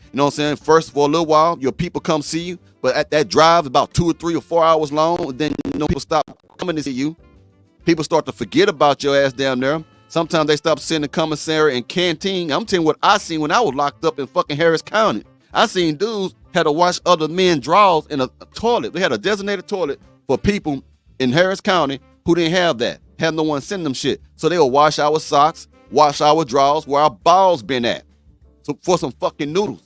first for a little while, your people come see you. But at that drive, about 2 or 3 or 4 hours long, and then people stop coming to see you. People start to forget about your ass down there. Sometimes they stop sending the commissary and canteen. I'm telling you what I seen when I was locked up in fucking Harris County. I seen dudes had to wash other men's drawers in a toilet. They had a designated toilet for people in Harris County who didn't have that. Had no one send them shit. So they would wash our socks, wash our drawers where our balls been at. So for some fucking noodles.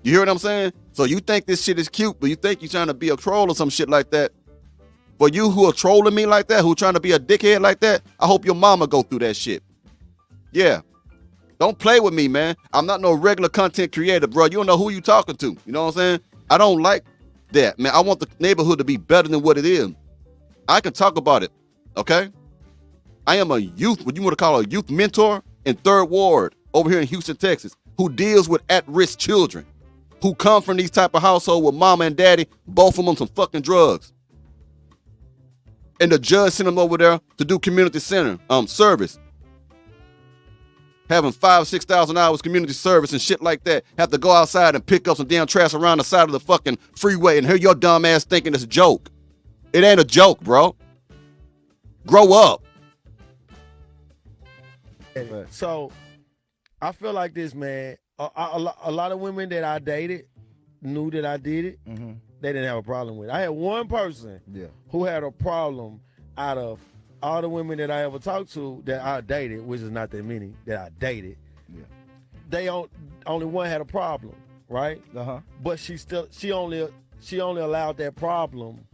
You hear what I'm saying? So you think this shit is cute, but you think you're trying to be a troll or some shit like that. For you who are trolling me like that, who are trying to be a dickhead like that, I hope your mama go through that shit. Yeah. Don't play with me, man. I'm not no regular content creator, bro. You don't know who you talking to. You know what I'm saying? I don't like that, man. I want the neighborhood to be better than what it is. I can talk about it, okay? I am a youth, what you want to call a youth mentor in 3rd Ward over here in Houston, Texas, who deals with at-risk children, who come from these type of household with mama and daddy, both of them on some fucking drugs. And the judge sent them over there to do community center service. Having 5,000 or 6,000 hours community service and shit like that. Have to go outside and pick up some damn trash around the side of the fucking freeway and hear your dumb ass thinking it's a joke. It ain't a joke, bro. Grow up. So, I feel like this, man. A lot of women that I dated knew that I did it. Mm-hmm. They didn't have a problem with it. I had one person who had a problem out of all the women that I ever talked to that I dated, which is not that many that I dated. Yeah. They only one had a problem, right? Uh-huh. But she only allowed that problem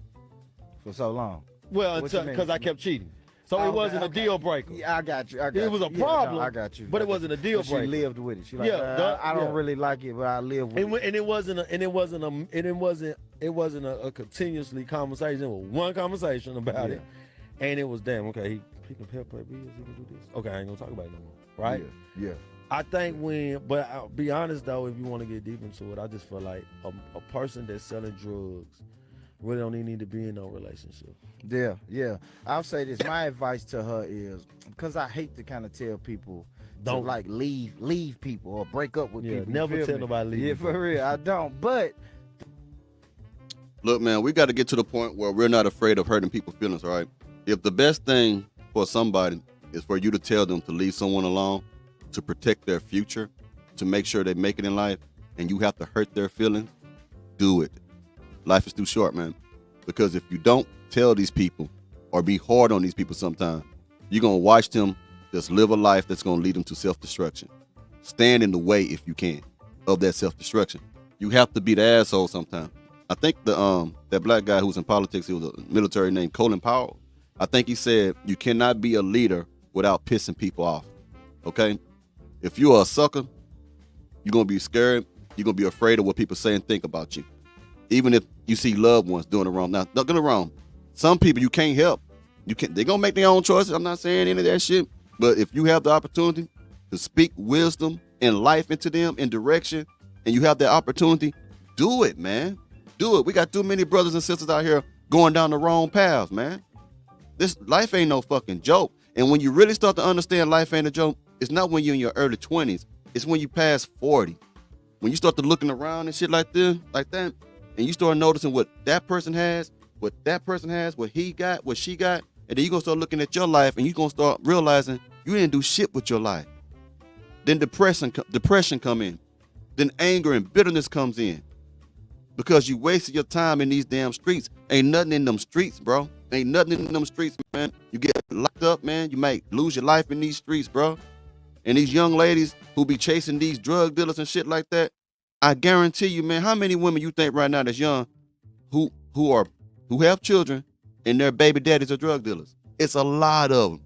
for so long. Well, because I kept cheating. So it wasn't a deal breaker. Yeah, I got you. It was a problem. No, I got you. But it wasn't a deal breaker. She lived with it. She like, I don't really like it, but I live with it. And it wasn't a continuously conversation. It was one conversation about it, and it was damn okay. He can pay bills. He can do this. Okay, I ain't gonna talk about it no more. Right? Yeah. I think but I'll be honest though, if you want to get deep into it, I just feel like a person that's selling drugs really don't even need to be in no relationship. Yeah. I'll say this. My advice to her is, because I hate to kind of tell people don't to like leave people or break up with people. Never tell nobody leave. Yeah, for real. I don't. But look, man, we got to get to the point where we're not afraid of hurting people's feelings, all right? If the best thing for somebody is for you to tell them to leave someone alone, to protect their future, to make sure they make it in life, and you have to hurt their feelings, do it. Life is too short, man. Because if you don't tell these people or be hard on these people sometimes, you're going to watch them just live a life that's going to lead them to self-destruction. Stand in the way, if you can, of that self-destruction. You have to be the asshole sometimes. I think that black guy who was in politics, he was a military named Colin Powell. I think he said, you cannot be a leader without pissing people off, okay? If you're a sucker, you're going to be scared. You're going to be afraid of what people say and think about you. Even if you see loved ones doing it wrong. Now, don't get it wrong. Some people you can't help. They're going to make their own choices. I'm not saying any of that shit. But if you have the opportunity to speak wisdom and life into them in direction, and you have that opportunity, do it, man. Do it. We got too many brothers and sisters out here going down the wrong paths, man. This life ain't no fucking joke. And when you really start to understand life ain't a joke, it's not when you're in your early 20s. It's when you pass 40. When you start to looking around and shit like that, and you start noticing what that person has, what he got, what she got, and then you're going to start looking at your life and you're going to start realizing you didn't do shit with your life. Then depression come in. Then anger and bitterness comes in. Because you wasted your time in these damn streets. Ain't nothing in them streets, bro. Ain't nothing in them streets, man. You get locked up, man. You might lose your life in these streets, bro. And these young ladies who be chasing these drug dealers and shit like that, I guarantee you, man, how many women you think right now that's young who have children and their baby daddies are drug dealers? It's a lot of them.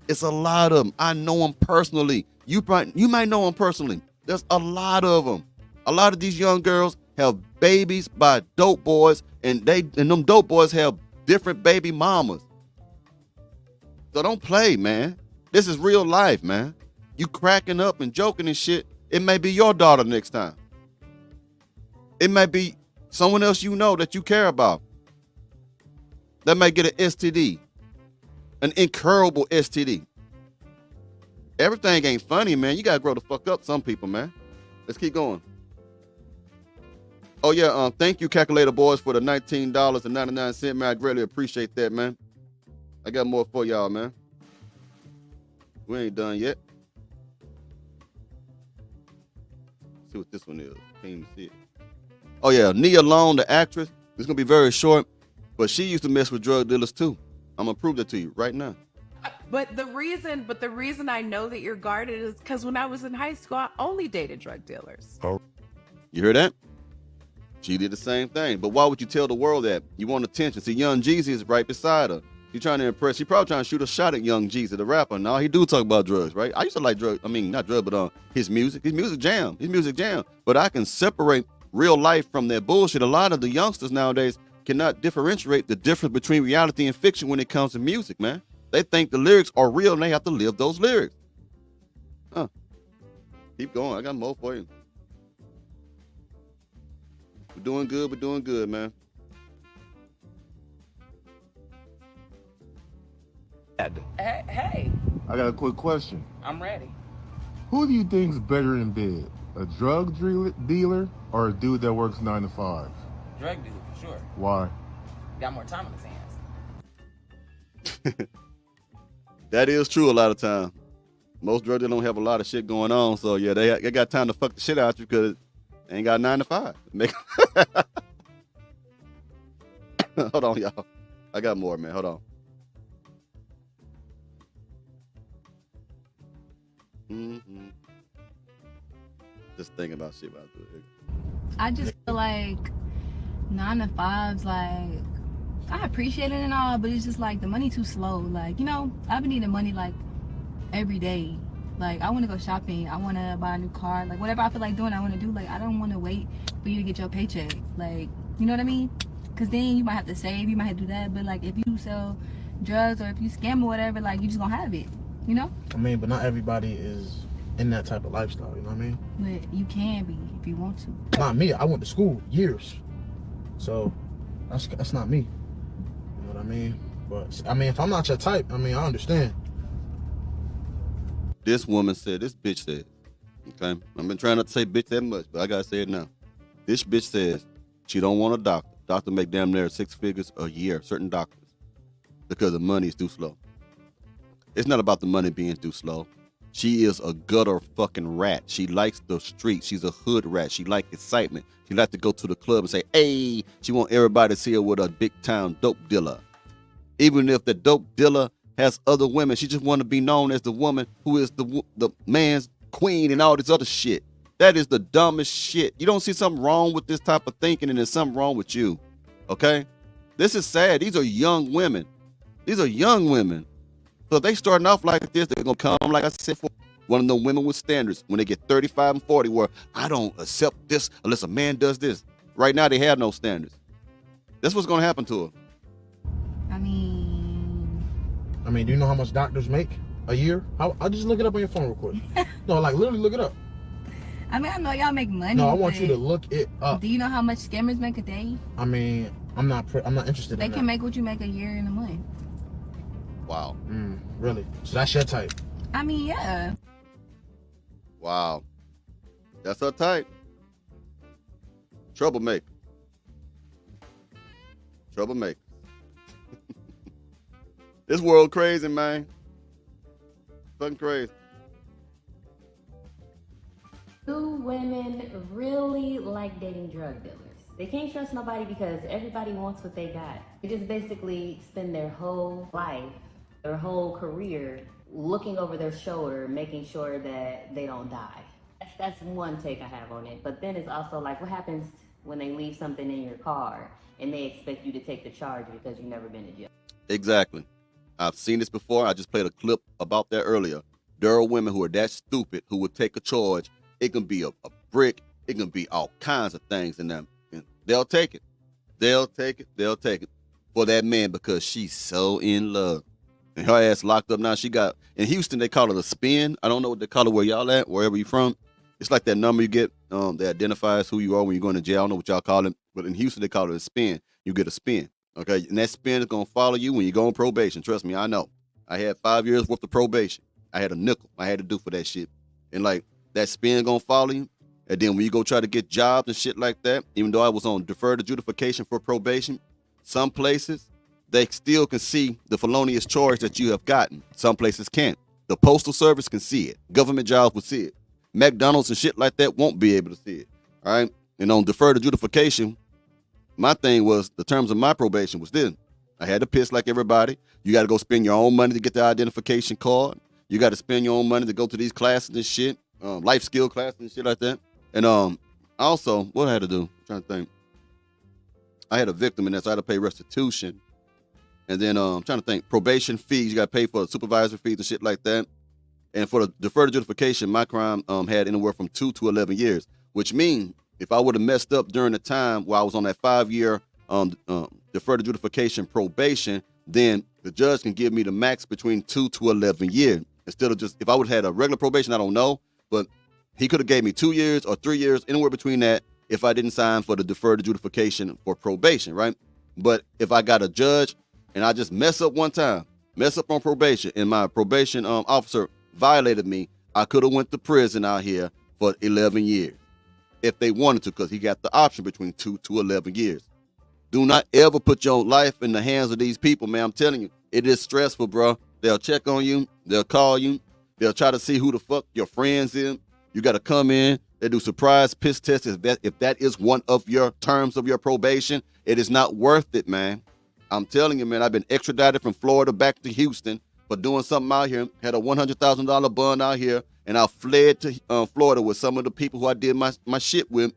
It's a lot of them. I know them personally. You might know them personally. There's a lot of them. A lot of these young girls have babies by dope boys, and them dope boys have different baby mamas. So don't play, man. This is real life, man. You cracking up and joking and shit. It may be your daughter next time. It might be someone else you know that you care about that might get an STD, an incurable STD. Everything ain't funny, man. You got to grow the fuck up, some people, man. Let's keep going. Oh, yeah, thank you, Calculator Boys, for the $19.99, man. I greatly appreciate that, man. I got more for y'all, man. We ain't done yet. See what this one is. Can't even see it. Oh yeah, Nia Long, the actress. It's gonna be very short, but she used to mess with drug dealers too. I'm gonna prove that to you right now. But the reason I know that you're guarded is because when I was in high school, I only dated drug dealers. Oh. You hear that? She did the same thing. But why would you tell the world that? You want attention. See, Young Jeezy is right beside her. She's trying to impress. She probably trying to shoot a shot at Young Jeezy, the rapper. Now he do talk about drugs, right? I used to like drugs. I mean, not drugs, but his music. His music jam. But I can separate real life from that bullshit. A lot of the youngsters nowadays cannot differentiate the difference between reality and fiction when it comes to music, man. They think the lyrics are real and they have to live those lyrics. Huh. Keep going. I got more for you. We're doing good, man. Hey, I got a quick question. I'm ready. Who do you think's better in bed? A drug dealer or a dude that works 9 to 5? Drug dealer for sure. Why? Got more time on his hands. That is true a lot of times. Most drug dealers don't have a lot of shit going on, so yeah, they got time to fuck the shit out you because they ain't got 9 to 5. Hold on, y'all. I got more, man. Hold on. Just thinking about shit about it. I just feel like 9 to 5's like, I appreciate it and all, but it's just like the money too slow. Like, you know, I've been needing money like every day. Like, I want to go shopping. I want to buy a new car. Like, whatever I feel like doing, I want to do. Like, I don't want to wait for you to get your paycheck. Like, you know what I mean? Because then you might have to save. You might have to do that. But, like, if you sell drugs or if you scam or whatever, like, you just going to have it. You know? I mean, but not everybody is in that type of lifestyle. You know what I mean? But you can be if you want to. Not me. I went to school years. So, that's not me. You know what I mean? But, I mean, if I'm not your type, I mean, I understand. This woman said, this bitch said, okay? I've been trying not to say bitch that much, but I gotta say it now. This bitch says she don't want a doctor. Doctor make damn near 6 figures a year, certain doctors, because the money is too slow. It's not about the money being too slow. She is a gutter fucking rat. She likes the street. She's a hood rat. She like excitement. She like to go to the club and say, hey, she want everybody to see her with a big town dope dealer. Even if the dope dealer has other women, she just want to be known as the woman who is the man's queen and all this other shit. That is the dumbest shit. You don't see something wrong with this type of thinking, and there's something wrong with you. Okay? This is sad. These are young women. These are young women. So if they starting off like this, they're going to come, like I said, for one of the women with standards when they get 35 and 40, where I don't accept this unless a man does this. Right now, they have no standards. That's what's going to happen to her. I mean, do you know how much doctors make a year? I'll just look it up on your phone real quick. No, like literally look it up. I mean, I know y'all make money. No, I want you to look it up. Do you know how much scammers make a day? I mean, I'm not interested in that. They can make what you make a year in a month. Wow. Really? So that's your type? I mean, yeah. Wow. That's her type. Troublemaker. Troublemaker. This world crazy, man. Fucking crazy. Do women really like dating drug dealers? They can't trust nobody because everybody wants what they got. They just basically spend their whole life, their whole career, looking over their shoulder, making sure that they don't die. That's one take I have on it. But then it's also like, what happens when they leave something in your car and they expect you to take the charge because you've never been to jail? Exactly. I've seen this before. I just played a clip about that earlier. There are women who are that stupid who would take a charge. It can be a brick. It can be all kinds of things in them. And they'll take it. They'll take it. They'll take it for that man because she's so in love. And her ass locked up now. She got, in Houston, they call it a spin. I don't know what they call it where y'all at, wherever you from. It's like that number you get that identifies who you are when you're going to jail. I don't know what y'all call it. But in Houston, they call it a spin. You get a spin. Okay, and that spin is going to follow you when you go on probation. Trust me, I know. I had 5 years worth of probation. I had a nickel I had to do for that shit. And like, that spin going to follow you. And then when you go try to get jobs and shit like that, even though I was on deferred adjudication for probation, some places, they still can see the felonious charge that you have gotten. Some places can't The Postal Service can see it. Government jobs will see it. McDonald's and shit like that won't be able to see it. All right? And on deferred adjudication, my thing was, the terms of my probation was this. I had to piss like everybody. You got to go spend your own money to get the identification card. You got to spend your own money to go to these classes and shit, life skill classes and shit like that. And also, what I had to do, I'm trying to think. I had a victim in that, so I had to pay restitution. And then I'm trying to think, probation fees, you got to pay for supervisor fees and shit like that. And for the deferred adjudication, my crime had anywhere from 2 to 11 years, which means if I would have messed up during the time while I was on that 5-year deferred adjudication probation, then the judge can give me the max between 2 to 11 years. Instead of just, if I would have had a regular probation, I don't know, but he could have gave me 2 years or 3 years, anywhere between that, if I didn't sign for the deferred adjudication for probation, right? But if I got a judge and I just mess up one time, mess up on probation, and my probation officer violated me, I could have went to prison out here for 11 years if they wanted to, because he got the option between 2 to 11 years. Do not ever put your life in the hands of these people, man. I'm telling you, it is stressful, bro. They'll check on you. They'll call you. They'll try to see who the fuck your friends is. You got to come in. They do surprise piss tests. If that is one of your terms of your probation, it is not worth it, man. I'm telling you, man, I've been extradited from Florida back to Houston for doing something out here. Had a $100,000 bond out here, and I fled to Florida with some of the people who I did my shit with.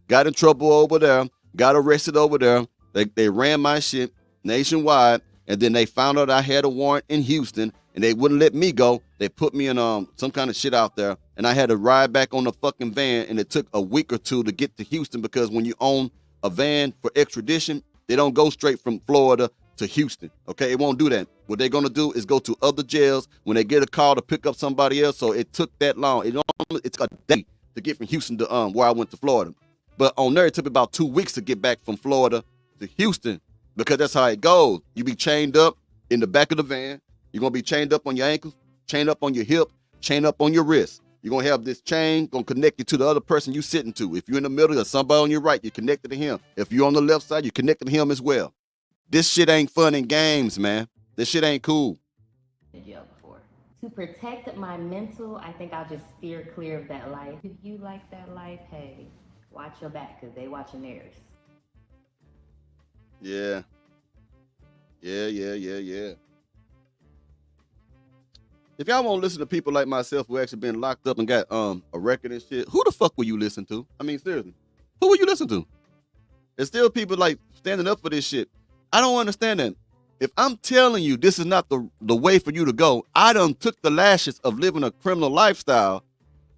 Got in trouble over there. Got arrested over there. They ran my shit nationwide, and then they found out I had a warrant in Houston, and they wouldn't let me go. They put me in some kind of shit out there, and I had to ride back on the fucking van, and it took a week or two to get to Houston, because when you own a van for extradition, they don't go straight from Florida to Houston, okay? It won't do that. What they're going to do is go to other jails when they get a call to pick up somebody else, so it took that long. It's a day to get from Houston to where I went to Florida. But on there, it took me about 2 weeks to get back from Florida to Houston, because that's how it goes. You be chained up in the back of the van. You're going to be chained up on your ankles, chained up on your hip, chained up on your wrist. You're going to have this chain going to connect you to the other person you're sitting to. If you're in the middle, there's somebody on your right, you're connected to him. If you're on the left side, you're connected to him as well. This shit ain't fun and games, man. This shit ain't cool. To protect my mental, I think I'll just steer clear of that life. If you like that life, hey, watch your back, because they watching theirs. Yeah. If y'all won't listen to people like myself who actually been locked up and got a record and shit, who the fuck will you listen to? I mean, seriously, who will you listen to? There's still people like standing up for this shit. I don't understand that. If I'm telling you this is not the way for you to go, I done took the lashes of living a criminal lifestyle.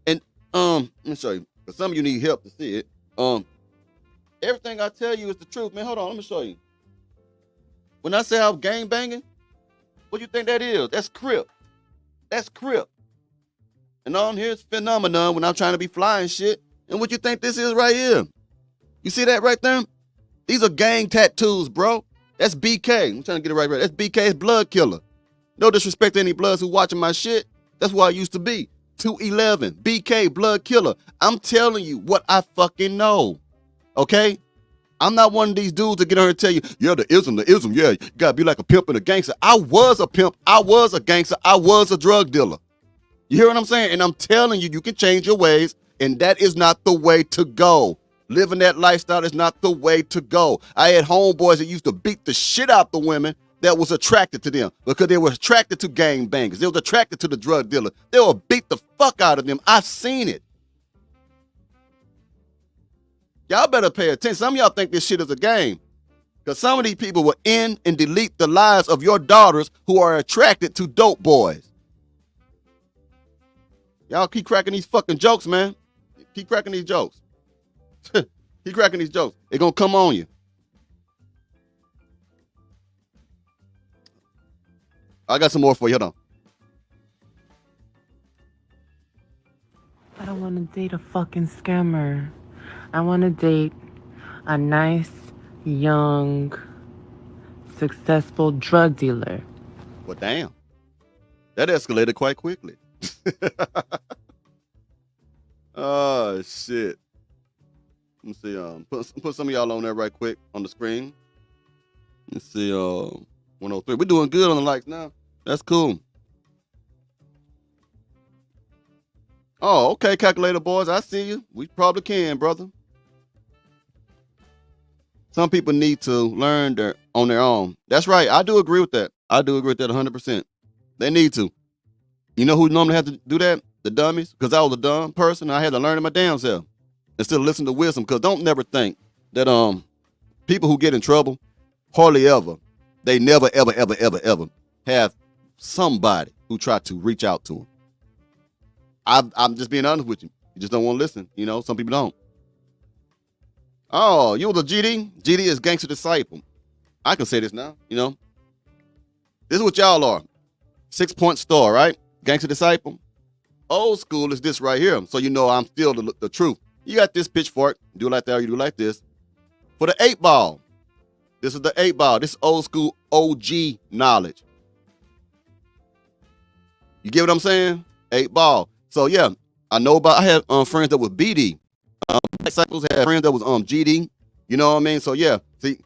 And let me show you. Because some of you need help to see it. Everything I tell you is the truth, man. Hold on, let me show you. When I say I'm gang banging, what do you think that is? That's Crip. That's Crip. And on here's phenomenon when I'm trying to be flying shit. And what you think this is right here? You see that right there? These are gang tattoos, bro. That's BK. I'm trying to get it right. That's BK's blood killer. No disrespect to any bloods who watching my shit. That's where I used to be. 211. BK, blood killer. I'm telling you what I fucking know. Okay? I'm not one of these dudes that get on here and tell you, yeah, the ism, yeah, you gotta be like a pimp and a gangster. I was a pimp. I was a gangster. I was a drug dealer. You hear what I'm saying? And I'm telling you, you can change your ways, and that is not the way to go. Living that lifestyle is not the way to go. I had homeboys that used to beat the shit out the women that was attracted to them because they were attracted to gang bangers. They was attracted to the drug dealer. They would beat the fuck out of them. I've seen it. Y'all better pay attention. Some of y'all think this shit is a game because some of these people will end and delete the lives of your daughters who are attracted to dope boys. Y'all keep cracking these fucking jokes, man. Keep cracking these jokes. Keep cracking these jokes. They're going to come on you. I got some more for you. Hold on. I don't want to date a fucking scammer. I want to date a nice, young, successful drug dealer. Well, damn. That escalated quite quickly. Oh, shit. Let me see. Put some of y'all on there right quick on the screen. Let's see. 103. We're doing good on the likes now. That's cool. Oh, okay, calculator boys. I see you. We probably can, brother. Some people need to learn on their own. That's right. I do agree with that. I do agree with that 100%. They need to. You know who normally have to do that? The dummies. Because I was a dumb person. I had to learn it my damn self. Instead of listening to wisdom. Because don't never think that people who get in trouble, hardly ever, they never, ever, ever, ever, ever have somebody who try to reach out to them. I'm just being honest with you. You just don't want to listen. You know, some people don't. Oh, you was a GD? GD is gangster disciple. I can say this now, you know. This is what y'all are. 6-point star, right? Gangster disciple. Old school is this right here. So you know I'm still the truth. You got this pitchfork. Do it like that or you do it like this. For the 8-ball. This is the 8-ball. This is old school OG knowledge. You get what I'm saying? 8-ball. So yeah, I know about, I had friends that was BD. Disciples had friends that was GD. You know what I mean? So yeah, see,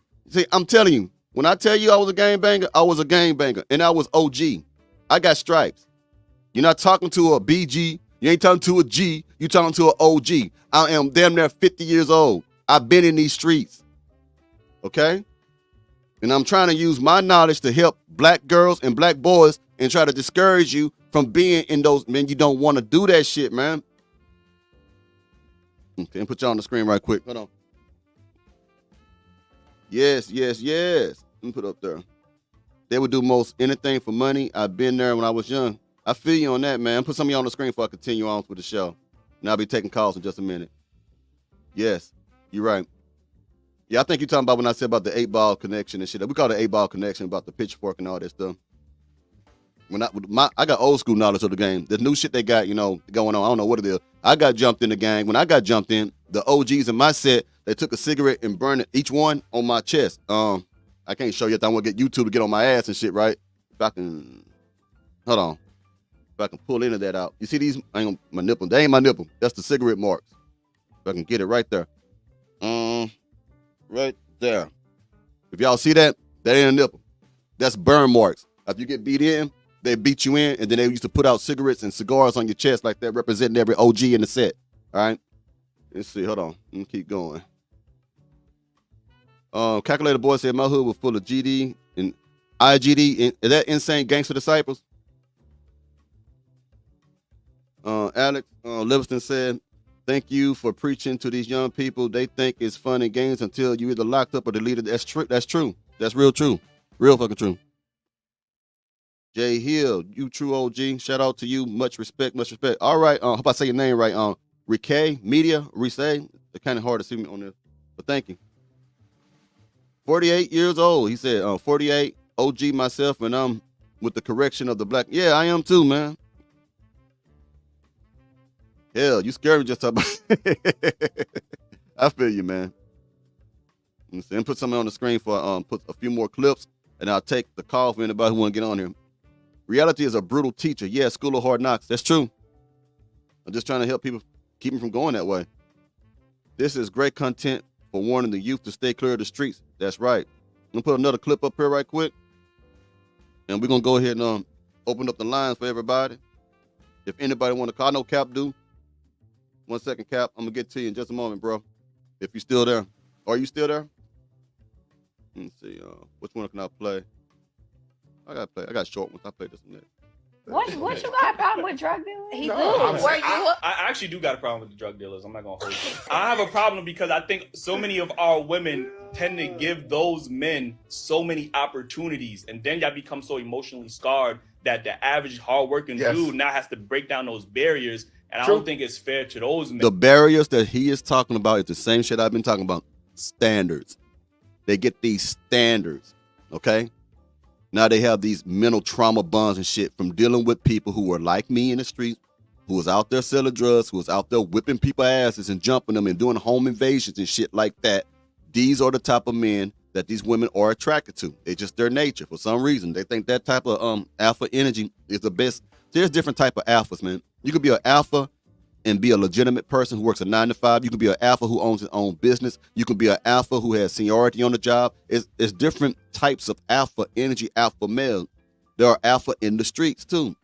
I'm telling you, when I tell you I was a gangbanger, I was a gangbanger, and I was OG. I got stripes. You're not talking to a BG. You ain't talking to a G. You talking to an OG. I am damn near 50 years old. I've been in these streets. Okay? And I'm trying to use my knowledge to help black girls and black boys and try to discourage you from being in those, man, you don't want to do that shit, man. Okay, and put y'all on the screen right quick. Hold on. Yes. Let me put up there. They would do most anything for money. I've been there when I was young. I feel you on that, man. Put some of y'all on the screen before I continue on with the show. And I'll be taking calls in just a minute. Yes, you're right. Yeah, I think you're talking about when I said about the 8-ball connection and shit. We call it 8-ball connection about the pitchfork and all that stuff. When I got old school knowledge of the game. The new shit they got, you know, going on. I don't know what it is. I got jumped in the gang. When I got jumped in, the OGs in my set, they took a cigarette and burned it, each one on my chest. I can't show you that. I want to get YouTube to get on my ass and shit, right? If I can, hold on. If I can pull any of that out. You see these? I ain't my nipple. They ain't my nipple. That's the cigarette marks. If I can get it right there. Right there. If y'all see that, that ain't a nipple. That's burn marks. If you get beat in, they beat you in, and then they used to put out cigarettes and cigars on your chest like that, representing every OG in the set. All right? Let's see. Hold on. Let me keep going. Calculator boy said my hood was full of GD and IGD. Is that insane gangster disciples? Alex Livingston said, thank you for preaching to these young people. They think it's fun and games until you either locked up or deleted. That's true. That's true. That's real true. Real fucking true. Jay Hill, you true OG. Shout out to you. Much respect, much respect. All right. Hope I say your name right. Rique Media, Rice. It's kind of hard to see me on this, but thank you. 48 years old. He said, 48, OG myself, and I'm with the correction of the black. Yeah, I am too, man. Hell, you scared me just talking about. I feel you, man. Let me see. And put something on the screen for put a few more clips, and I'll take the call for anybody who want to get on here. Reality is a brutal teacher. Yeah, School of Hard Knocks. That's true. I'm just trying to help people keep them from going that way. This is great content for warning the youth to stay clear of the streets. That's right. I'm going to put another clip up here right quick. And we're going to go ahead and open up the lines for everybody. If anybody want to call, I know Cap do. 1 second, Cap. I'm going to get to you in just a moment, bro. If you're still there. Are you still there? Let me see. Which one can I play? I got short ones. I play this one next. What you got a problem with drug dealers? He do. I actually do got a problem with the drug dealers. I'm not gonna hold you. I have a problem because I think so many of our women tend to give those men so many opportunities, and then y'all become so emotionally scarred that the average hardworking dude now has to break down those barriers. And I don't think it's fair to those men. The barriers that he is talking about is the same shit I've been talking about. Standards. They get these standards. Okay. Now they have these mental trauma bonds and shit from dealing with people who were like me in the streets, who was out there selling drugs, who was out there whipping people's asses and jumping them and doing home invasions and shit like that. These are the type of men that these women are attracted to. It's just their nature. For some reason, they think that type of alpha energy is the best. There's different type of alphas, man. You could be an alpha and be a legitimate person who works a 9 to 5. You can be an alpha who owns his own business. You can be an alpha who has seniority on the job. It's different types of alpha energy, alpha male. There are alpha in the streets too,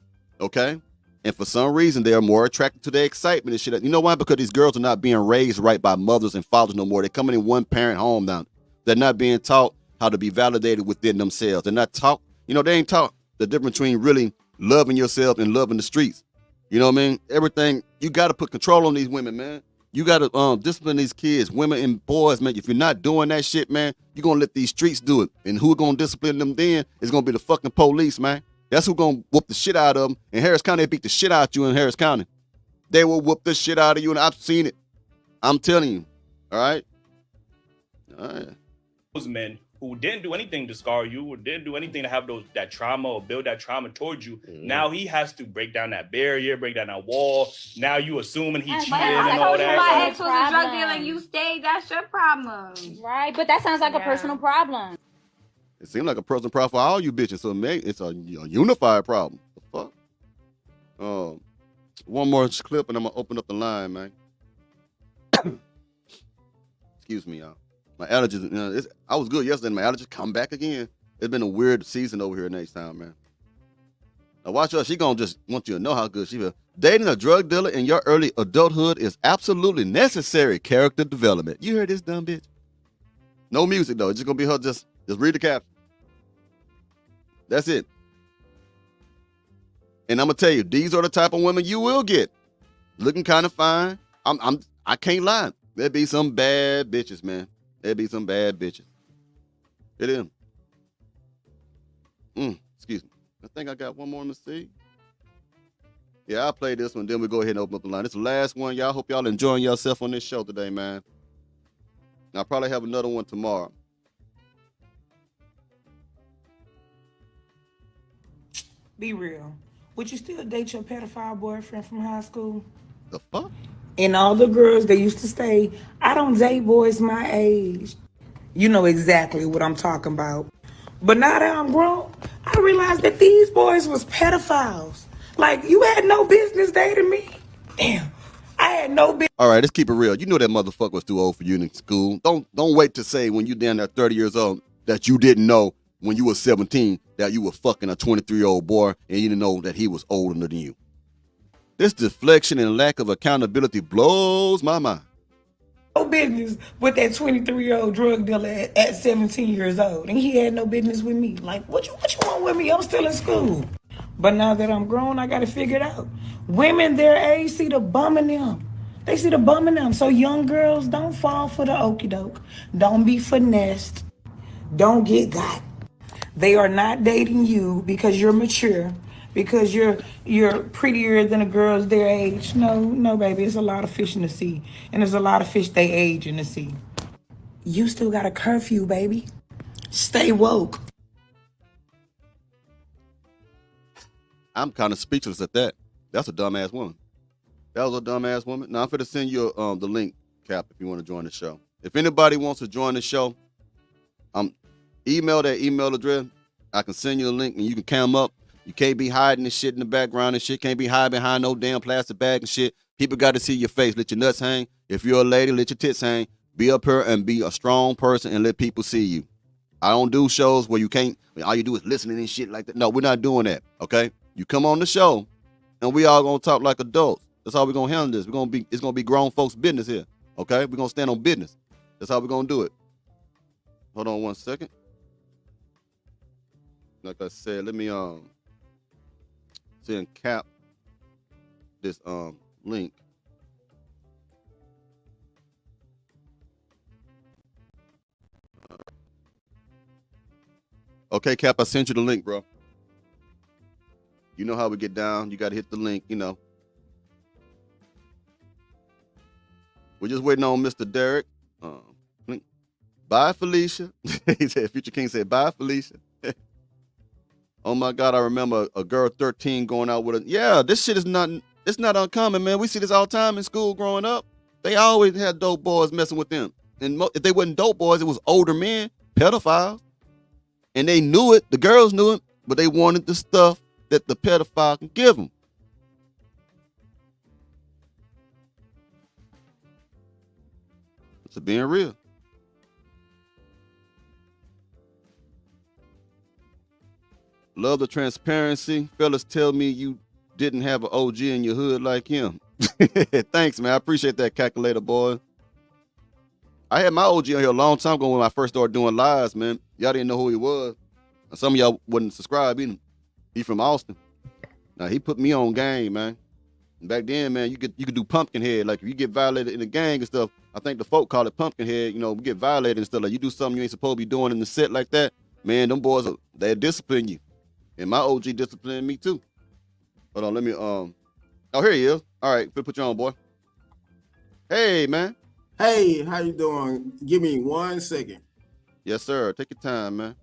okay? And for some reason, they are more attracted to their excitement and shit. You know why? Because these girls are not being raised right by mothers and fathers no more. They're coming in one-parent home now. They're not being taught how to be validated within themselves. They're not taught, they ain't taught the difference between really loving yourself and loving the streets. You know what I mean? Everything, you got to put control on these women, man. You got to discipline these kids, women and boys, man. If you're not doing that shit, man, you're going to let these streets do it. And who going to discipline them then is going to be the fucking police, man. That's who going to whoop the shit out of them. In Harris County, they beat the shit out of you in Harris County. They will whoop the shit out of you, and I've seen it. I'm telling you. All right? All right. Those men who didn't do anything to scar you or didn't do anything to have that trauma or build that trauma towards you, now he has to break down that barrier, break down that wall. Now you assuming he cheated and all that. My ex was a drug dealer and you stayed, that's your problem. Right, but that sounds like a personal problem. It seems like a personal problem for all you bitches, so it's a unified problem. The fuck? One more clip and I'm going to open up the line, man. Excuse me, y'all. My allergies, I was good yesterday. My allergies come back again. It's been a weird season over here in H-Town, man. Now watch her. She gonna just want you to know how good she feels. Dating a drug dealer in your early adulthood is absolutely necessary character development. You heard this dumb bitch? No music though. It's just gonna be her just read the caption. That's it. And I'm gonna tell you, these are the type of women you will get. Looking kind of fine. I can't lie. There'll be some bad bitches, man. There'll be some bad bitches. It is. Excuse me. I think I got one more to see. Yeah, I'll play this one. Then we go ahead and open up the line. This is the last one, y'all. Hope y'all enjoying yourself on this show today, man. I'll probably have another one tomorrow. Be real. Would you still date your pedophile boyfriend from high school? The fuck? And all the girls that used to say, I don't date boys my age. You know exactly what I'm talking about. But now that I'm grown, I realized that these boys was pedophiles. Like, you had no business dating me. Damn, I had no business. All right, let's keep it real. You know that motherfucker was too old for you in school. Don't wait to say when you down there 30 years old that you didn't know when you were 17 that you were fucking a 23-year-old boy and you didn't know that he was older than you. This deflection and lack of accountability blows my mind. No business with that 23-year-old drug dealer at 17 years old. And he had no business with me. Like, what you want with me? I'm still in school. But now that I'm grown, I got to figure it out. Women their age see the bum in them. They see the bum in them. So young girls, don't fall for the okie doke. Don't be finessed. Don't get got. They are not dating you because you're mature. Because you're prettier than the girls their age. No, baby. It's a lot of fish in the sea. And there's a lot of fish they age in the sea. You still got a curfew, baby. Stay woke. I'm kind of speechless at that. That's a dumbass woman. That was a dumbass woman. Now, I'm going to send you the link, Cap, if you want to join the show. If anybody wants to join the show, email that email address. I can send you the link and you can come up. You can't be hiding this shit in the background and shit. Can't be hiding behind no damn plastic bag and shit. People got to see your face. Let your nuts hang. If you're a lady, let your tits hang. Be up here and be a strong person and let people see you. I don't do shows where you can't, all you do is listening and shit like that. No, we're not doing that, okay? You come on the show and we all gonna talk like adults. That's how we're gonna handle this. It's gonna be grown folks' business here, okay? We're gonna stand on business. That's how we're gonna do it. Hold on one second. Like I said, let me send Cap this link. Okay, Cap, I sent you the link, bro. You know how we get down. You got to hit the link, you know. We're just waiting on Mr. Derek. Link. Bye, Felicia. He said, Future King said, bye, Felicia. Oh, my God, I remember a girl 13 going out with a... Yeah, this shit is not... It's not uncommon, man. We see this all the time in school growing up. They always had dope boys messing with them. And if they wasn't dope boys, it was older men, pedophiles. And they knew it. The girls knew it. But they wanted the stuff that the pedophile can give them. It's being real. Love the transparency. Fellas tell me you didn't have an OG in your hood like him. Thanks, man. I appreciate that, calculator boy. I had my OG on here a long time ago when I first started doing lives, man. Y'all didn't know who he was. Some of y'all wouldn't subscribe either. He from Austin. Now he put me on game, man. And back then, man, you could do Pumpkinhead. Like if you get violated in the gang and stuff, I think the folk call it Pumpkinhead. You know, we get violated and stuff. Like you do something you ain't supposed to be doing in the set like that, man. Them boys, they discipline you. And my OG disciplined me too. Hold on, let me oh, here he is. All right, put you on, boy. Hey, man. Hey, how you doing? Give me 1 second. Yes, sir. Take your time, man.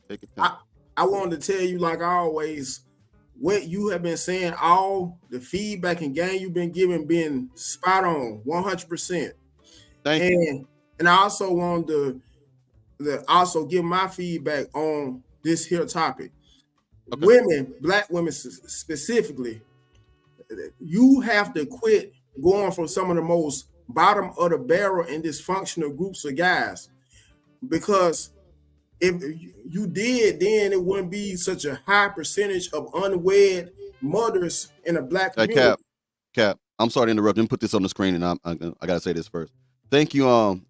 Take your time. I wanted to tell you, like always, what you have been saying, all the feedback and game you've been giving, been spot on, 100%. Thank you. And I also wanted to also give my feedback on this here topic. Okay. Women, black women specifically, you have to quit going from some of the most bottom of the barrel and dysfunctional groups of guys, because if you did, then it wouldn't be such a high percentage of unwed mothers in a black community. Cap, I'm sorry to interrupt. Let me put this on the screen, and I gotta say this first. Thank you,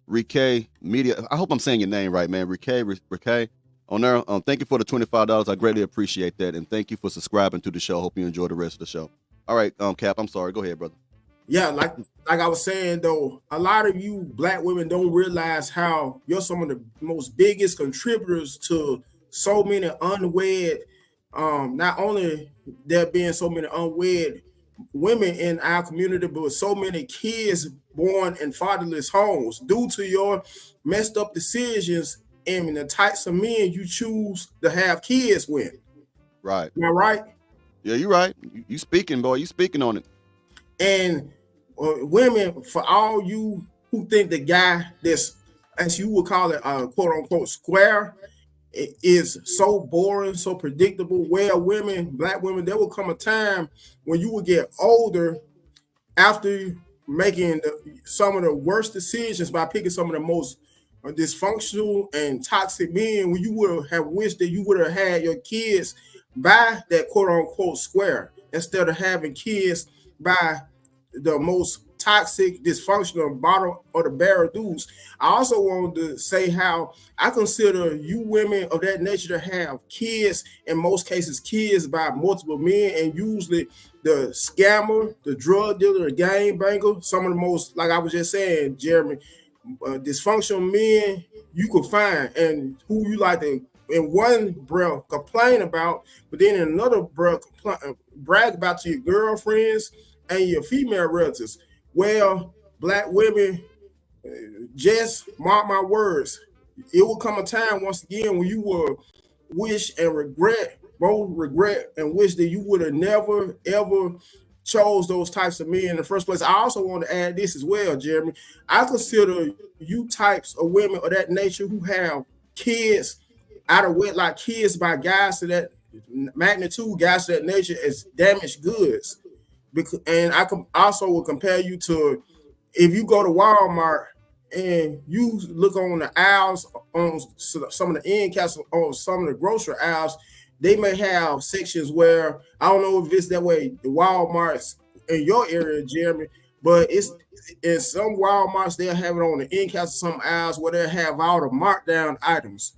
Rike Media. I hope I'm saying your name right, man. Rike on there. Thank you for the $25. I greatly appreciate that, and thank you for subscribing to the show. Hope you enjoy the rest of the show. All right, Cap, I'm sorry. Go ahead, brother. Yeah, like I was saying though, a lot of you black women don't realize how you're some of the most biggest contributors to so many unwed. Not only there being so many unwed women in our community, but so many kids born in fatherless homes due to your messed up decisions and the types of men you choose to have kids with. Right. Am I right? Yeah, you're right. You speaking, boy. You speaking on it. And women, for all you who think the guy that's, as you would call it, quote unquote, square, is so boring, so predictable. Well, women, black women, there will come a time when you will get older after making some of the worst decisions by picking some of the most dysfunctional and toxic men, when you would have wished that you would have had your kids by that quote unquote square instead of having kids by the most toxic, dysfunctional, bottom of the barrel dudes. I also wanted to say how I consider you women of that nature to have kids, in most cases, kids by multiple men, and usually the scammer, the drug dealer, the gang banger, some of the most, like I was just saying, Jeremy, dysfunctional men you could find, and who you like to, in one breath, complain about, but then in another breath, brag about to your girlfriends and your female relatives. Well, black women, just mark my words, it will come a time once again when you will wish and regret, both regret and wish that you would have never ever chose those types of men in the first place. I also want to add this as well, Jeremy. I consider you types of women of that nature who have kids out of wedlock, kids by guys to that magnitude, guys to that nature, as damaged goods. And I also will compare you to, if you go to Walmart and you look on the aisles, on some of the end caps, on some of the grocery aisles, they may have sections where, I don't know if it's that way, the Walmarts in your area, Jeremy, but it's in some Walmarts, they'll have it on the end caps of some aisles where they'll have all the markdown items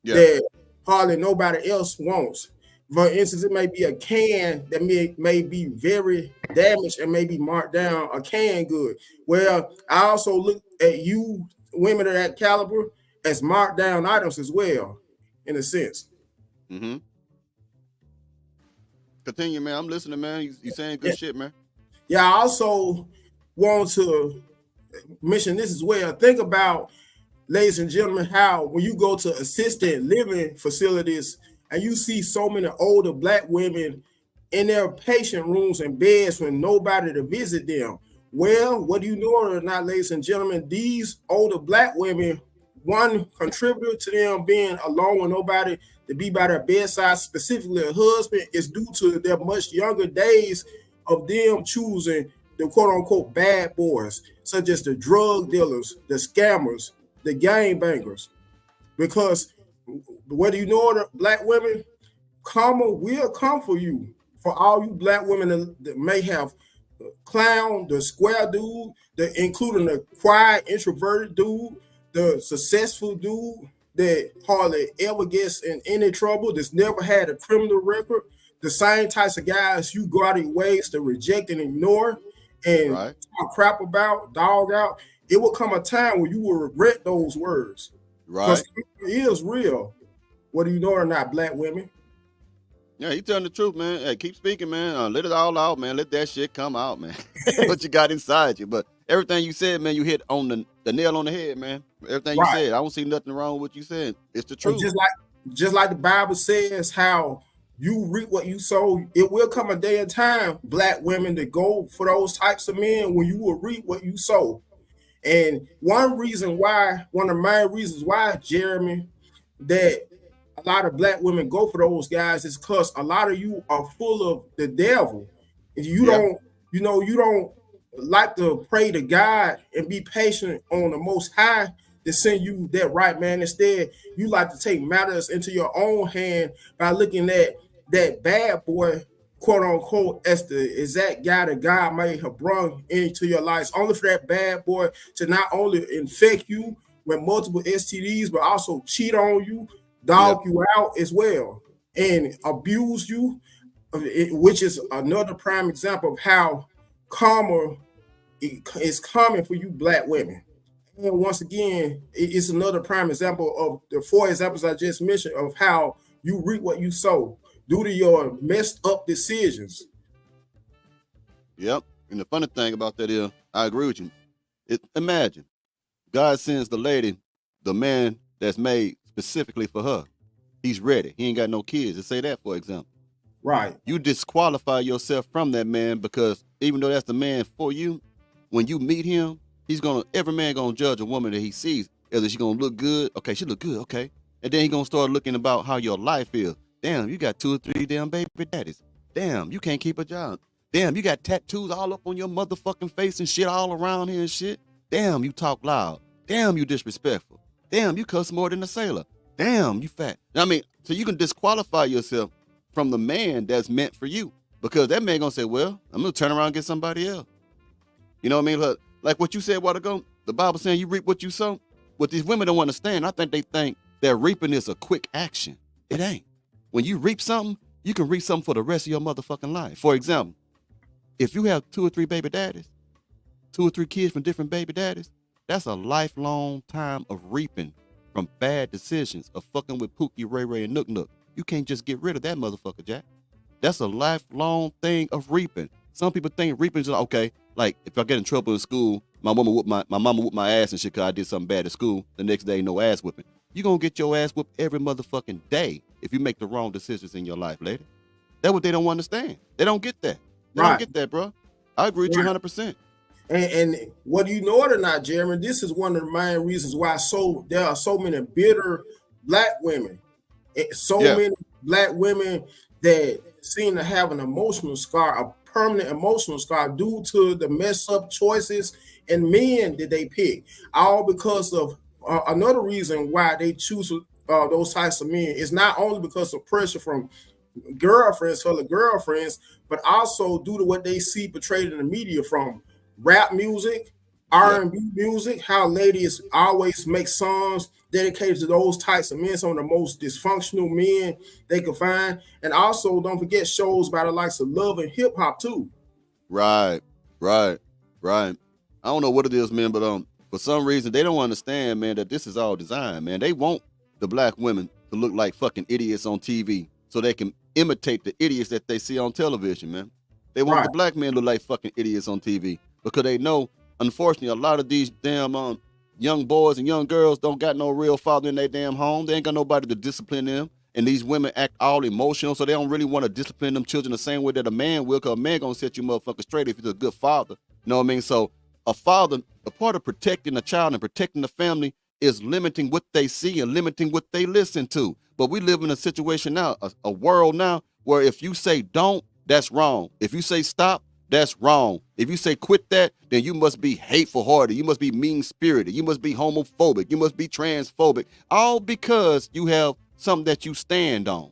that hardly nobody else wants. For instance, it may be a can that may be very damaged and may be marked down, a canned good. Well, I also look at you women of that caliber as marked down items as well, in a sense. Mm-hmm. Continue, man. I'm listening, man. You saying good shit, man. Yeah, I also want to mention this as well. Think about, ladies and gentlemen, how when you go to assisted living facilities and you see so many older black women in their patient rooms and beds with nobody to visit them. Well, what do you know or not, ladies and gentlemen, these older black women, one contributor to them being alone with nobody to be by their bedside, specifically a husband, is due to their much younger days of them choosing the quote unquote bad boys, such as the drug dealers, the scammers, the gang bangers. Because whether you know it, black women, karma will come for you for all you black women that may have clown, the square dude, including the quiet, introverted dude, the successful dude that hardly ever gets in any trouble, that's never had a criminal record, the same types of guys you go out of your ways to reject and ignore and talk crap about, dog out. It will come a time when you will regret those words. Right. It is real. Whether you know it or not, black women. Yeah, you telling the truth, man. Hey, keep speaking, man. Let it all out, man. Let that shit come out, man. What you got inside you. But everything you said, man, you hit on the nail on the head, man. Everything you said, I don't see nothing wrong with what you said. It's the truth. Just like the Bible says, how you reap what you sow. It will come a day and time, black women, to go for those types of men when you will reap what you sow. And one of the main reasons why, Jeremy, that a lot of black women go for those guys is because a lot of you are full of the devil. And you don't like to pray to God and be patient on the Most High to send you that right man. Instead, you like to take matters into your own hand by looking at that bad boy, quote unquote, as the exact guy that God may have brought into your lives, only for that bad boy to not only infect you with multiple STDs, but also cheat on you, dog you out as well, and abuse you, which is another prime example of how karma is coming for you black women. And once again, it's another prime example of the 4 examples I just mentioned of how you reap what you sow due to your messed up decisions. Yep. And the funny thing about that is, I agree with you. Imagine God sends the lady, the man that's made specifically for her. He's ready. He ain't got no kids. Let's say that, for example. Right. You disqualify yourself from that man because even though that's the man for you, when you meet him, every man gonna judge a woman that he sees. Either she gonna look good, okay, she look good, okay. And then he gonna start looking about how your life is. Damn, you got 2 or 3 damn baby daddies. Damn, you can't keep a job. Damn, you got tattoos all up on your motherfucking face and shit all around here and shit. Damn, you talk loud. Damn, you disrespectful. Damn, you cuss more than a sailor. Damn, you fat. I mean, so you can disqualify yourself from the man that's meant for you because that man gonna say, well, I'm gonna turn around and get somebody else. You know what I mean? Like what you said a while ago, the Bible saying you reap what you sow. What these women don't understand, I think they think that reaping is a quick action. It ain't. When you reap something, you can reap something for the rest of your motherfucking life. For example, if you have 2 or 3 baby daddies, 2 or 3 kids from different baby daddies, that's a lifelong time of reaping from bad decisions of fucking with Pookie, Ray Ray, and Nook Nook. You can't just get rid of that motherfucker, Jack. That's a lifelong thing of reaping. Some people think reaping is okay. Like if I get in trouble in school, my mama whooped my ass and shit because I did something bad at school. The next day, no ass whooping. You gonna get your ass whooped every motherfucking day if you make the wrong decisions in your life, lady. That's what they don't understand. They don't get that. They don't get that, bro. I agree with you 100%. And whether you know it or not, Jeremy, this is one of the main reasons why there are so many bitter black women. Many black women that seem to have an emotional scar, a permanent emotional scar due to the messed up choices and men that they pick. All because of another reason why they choose those types of men is not only because of pressure from fellow girlfriends, but also due to what they see portrayed in the media from rap music, R&B music, how ladies always make songs dedicated to those types of men, some of the most dysfunctional men they can find. And also don't forget shows by the likes of Love and Hip Hop too. Right. I don't know what it is, man, but for some reason they don't understand, man, that this is all designed, man. They want the black women to look like fucking idiots on TV so they can imitate the idiots that they see on television, man. They want the black men to look like fucking idiots on TV because they know, unfortunately, a lot of these damn young boys and young girls don't got no real father in their damn home. They ain't got nobody to discipline them. And these women act all emotional, so they don't really want to discipline them children the same way that a man will, because a man gonna set you motherfuckers straight if he's a good father. You know what I mean? So a father, a part of protecting a child and protecting the family is limiting what they see and limiting what they listen to. But we live in a situation now, a world now, where if you say don't, that's wrong. If you say stop, that's wrong. If you say quit that, then you must be hateful-hearted. You must be mean-spirited. You must be homophobic. You must be transphobic. All because you have something that you stand on.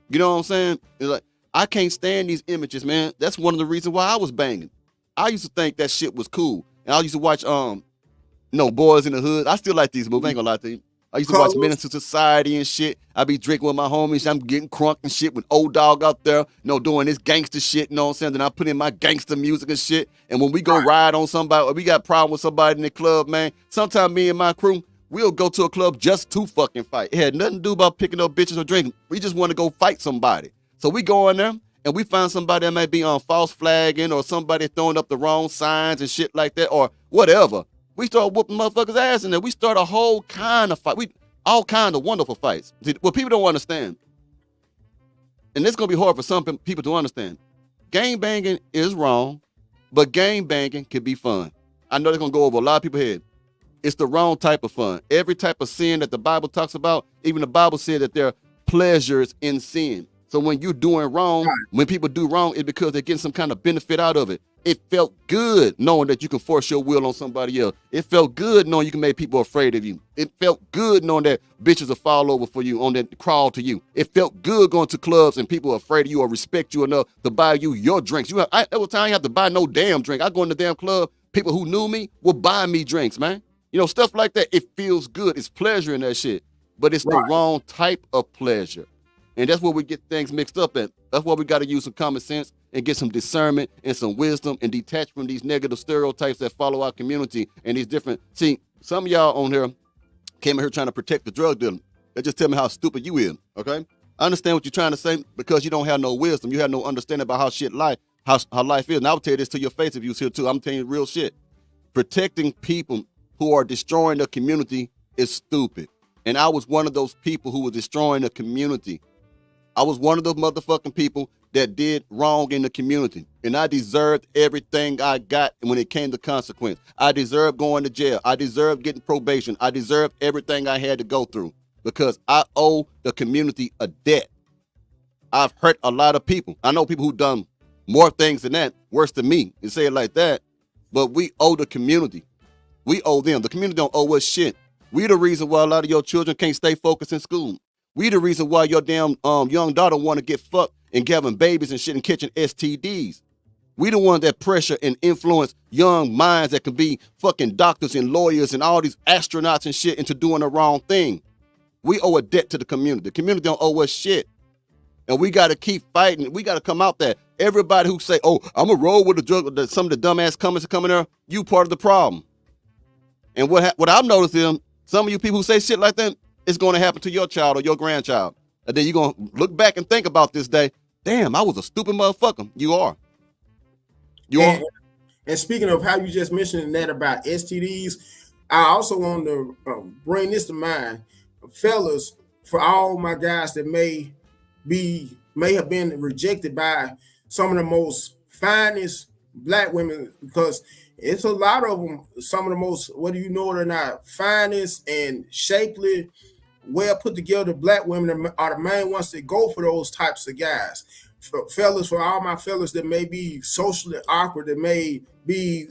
You know what I'm saying? It's like, I can't stand these images, man. That's one of the reasons why I was banging. I used to think that shit was cool. And I used to watch Boys in the Hood. I still like these movies, I ain't gonna lie to you. I used to watch Menace to Society and shit. I be drinking with my homies. I'm getting crunk and shit with old dog out there, doing this gangster shit, you know what I'm saying? Then I put in my gangster music and shit. And when we go ride on somebody or we got a problem with somebody in the club, man, sometimes me and my crew, we'll go to a club just to fucking fight. It had nothing to do about picking up bitches or drinking. We just want to go fight somebody. So we go in there and we find somebody that might be on false flagging or somebody throwing up the wrong signs and shit like that or whatever. We start whooping motherfuckers' ass in there. We start a whole kind of fight. All kind of wonderful fights. What people don't understand, and it's going to be hard for some people to understand, gang banging is wrong, but gang banging can be fun. I know they're going to go over a lot of people's head. It's the wrong type of fun. Every type of sin that the Bible talks about, even the Bible said that there are pleasures in sin. So when you're doing wrong, when people do wrong, it's because they're getting some kind of benefit out of it. It felt good knowing that you can force your will on somebody else. It felt good knowing you can make people afraid of you. It felt good knowing that bitches will fall over for you, on that crawl to you. It felt good going to clubs and people are afraid of you or respect you enough to buy you your drinks. Every time I have to buy no damn drink. I go in the damn club, people who knew me will buy me drinks, man. Stuff like that. It feels good. It's pleasure in that shit. But it's the wrong type of pleasure. And that's where we get things mixed up at. That's why we got to use some common sense and get some discernment and some wisdom and detach from these negative stereotypes that follow our community and these different. See, some of y'all on here came in here trying to protect the drug dealer. That just tell me how stupid you is, okay? I understand what you're trying to say because you don't have no wisdom. You have no understanding about how life is. And I would tell you this to your face if you was here too. I'm telling you real shit. Protecting people who are destroying the community is stupid. And I was one of those people who was destroying the community. I was one of those motherfucking people that did wrong in the community. And I deserved everything I got when it came to consequence. I deserved going to jail. I deserved getting probation. I deserved everything I had to go through because I owe the community a debt. I've hurt a lot of people. I know people who've done more things than that, worse than me, and say it like that. But we owe the community. We owe them. The community don't owe us shit. We the reason why a lot of your children can't stay focused in school. We the reason why your damn young daughter want to get fucked and having babies and shit and catching STDs. We the ones that pressure and influence young minds that can be fucking doctors and lawyers and all these astronauts and shit into doing the wrong thing. We owe a debt to the community. The community don't owe us shit. And we got to keep fighting. We got to come out there. Everybody who say, oh, I'm going to roll with the drug, some of the dumbass comments coming there, you part of the problem. And what I've noticed is some of you people who say shit like that, it's going to happen to your child or your grandchild. And then you're going to look back and think about this day. Damn, I was a stupid motherfucker. You are. And speaking of how you just mentioned that about STDs, I also want to bring this to mind. Fellas, for all my guys that may have been rejected by some of the most finest black women, because it's a lot of them, some of the most, whether you know it or not, finest and shapely, well put together black women are the main ones that go for those types of guys. For all my fellas that may be socially awkward, that may be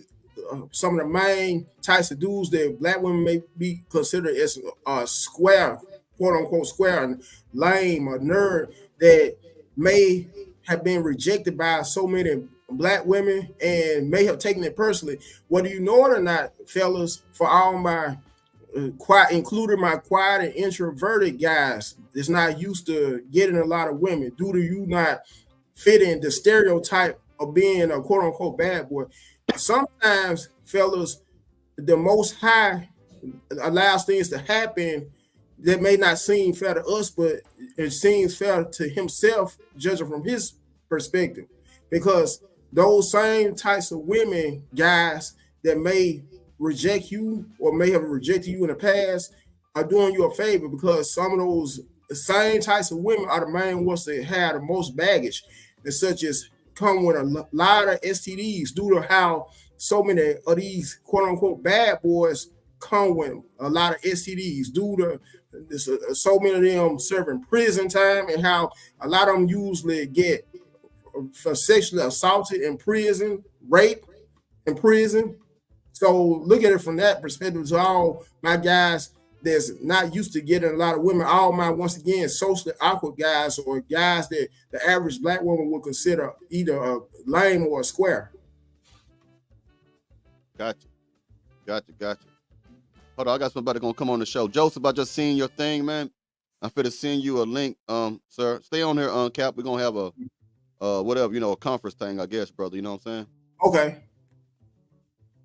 some of the main types of dudes that black women may be considered as square, quote unquote square, and lame or nerd, that may have been rejected by so many black women and may have taken it personally. Whether you know it or not, fellas, for all my including my quiet and introverted guys that's not used to getting a lot of women due to you not fitting the stereotype of being a quote unquote bad boy. Sometimes, fellas, the Most High allows things to happen that may not seem fair to us, but it seems fair to himself, judging from his perspective. Because those same types of women, guys, that may reject you or may have rejected you in the past are doing you a favor, because some of those same types of women are the main ones that have the most baggage, and such as come with a lot of STDs due to how so many of these quote unquote bad boys come with a lot of STDs due to this, so many of them serving prison time, and how a lot of them usually get for sexually assaulted in prison, rape in prison. So look at it from that perspective. So all my guys that's not used to getting a lot of women. All my, once again, socially awkward guys or guys that the average black woman would consider either a lame or a square. Gotcha. Hold on, I got somebody gonna come on the show. Joseph, I just seen your thing, man. I'm finna send you a link, sir. Stay on here, Cap. We're gonna have a whatever, a conference thing, I guess, brother. You know what I'm saying? Okay.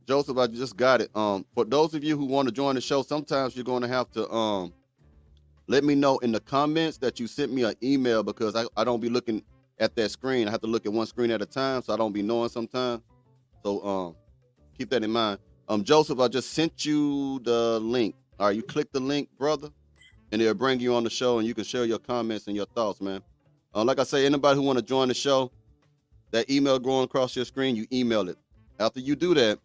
Joseph, I just got it. For those of you who want to join the show, sometimes you're gonna have to let me know in the comments that you sent me an email, because I don't be looking at that screen. I have to look at one screen at a time, so I don't be knowing sometimes. So keep that in mind. Joseph, I just sent you the link. All right, you click the link, brother, and it'll bring you on the show, and you can share your comments and your thoughts, man. Like I say, anybody who want to join the show, that email going across your screen, you email it. After you do that,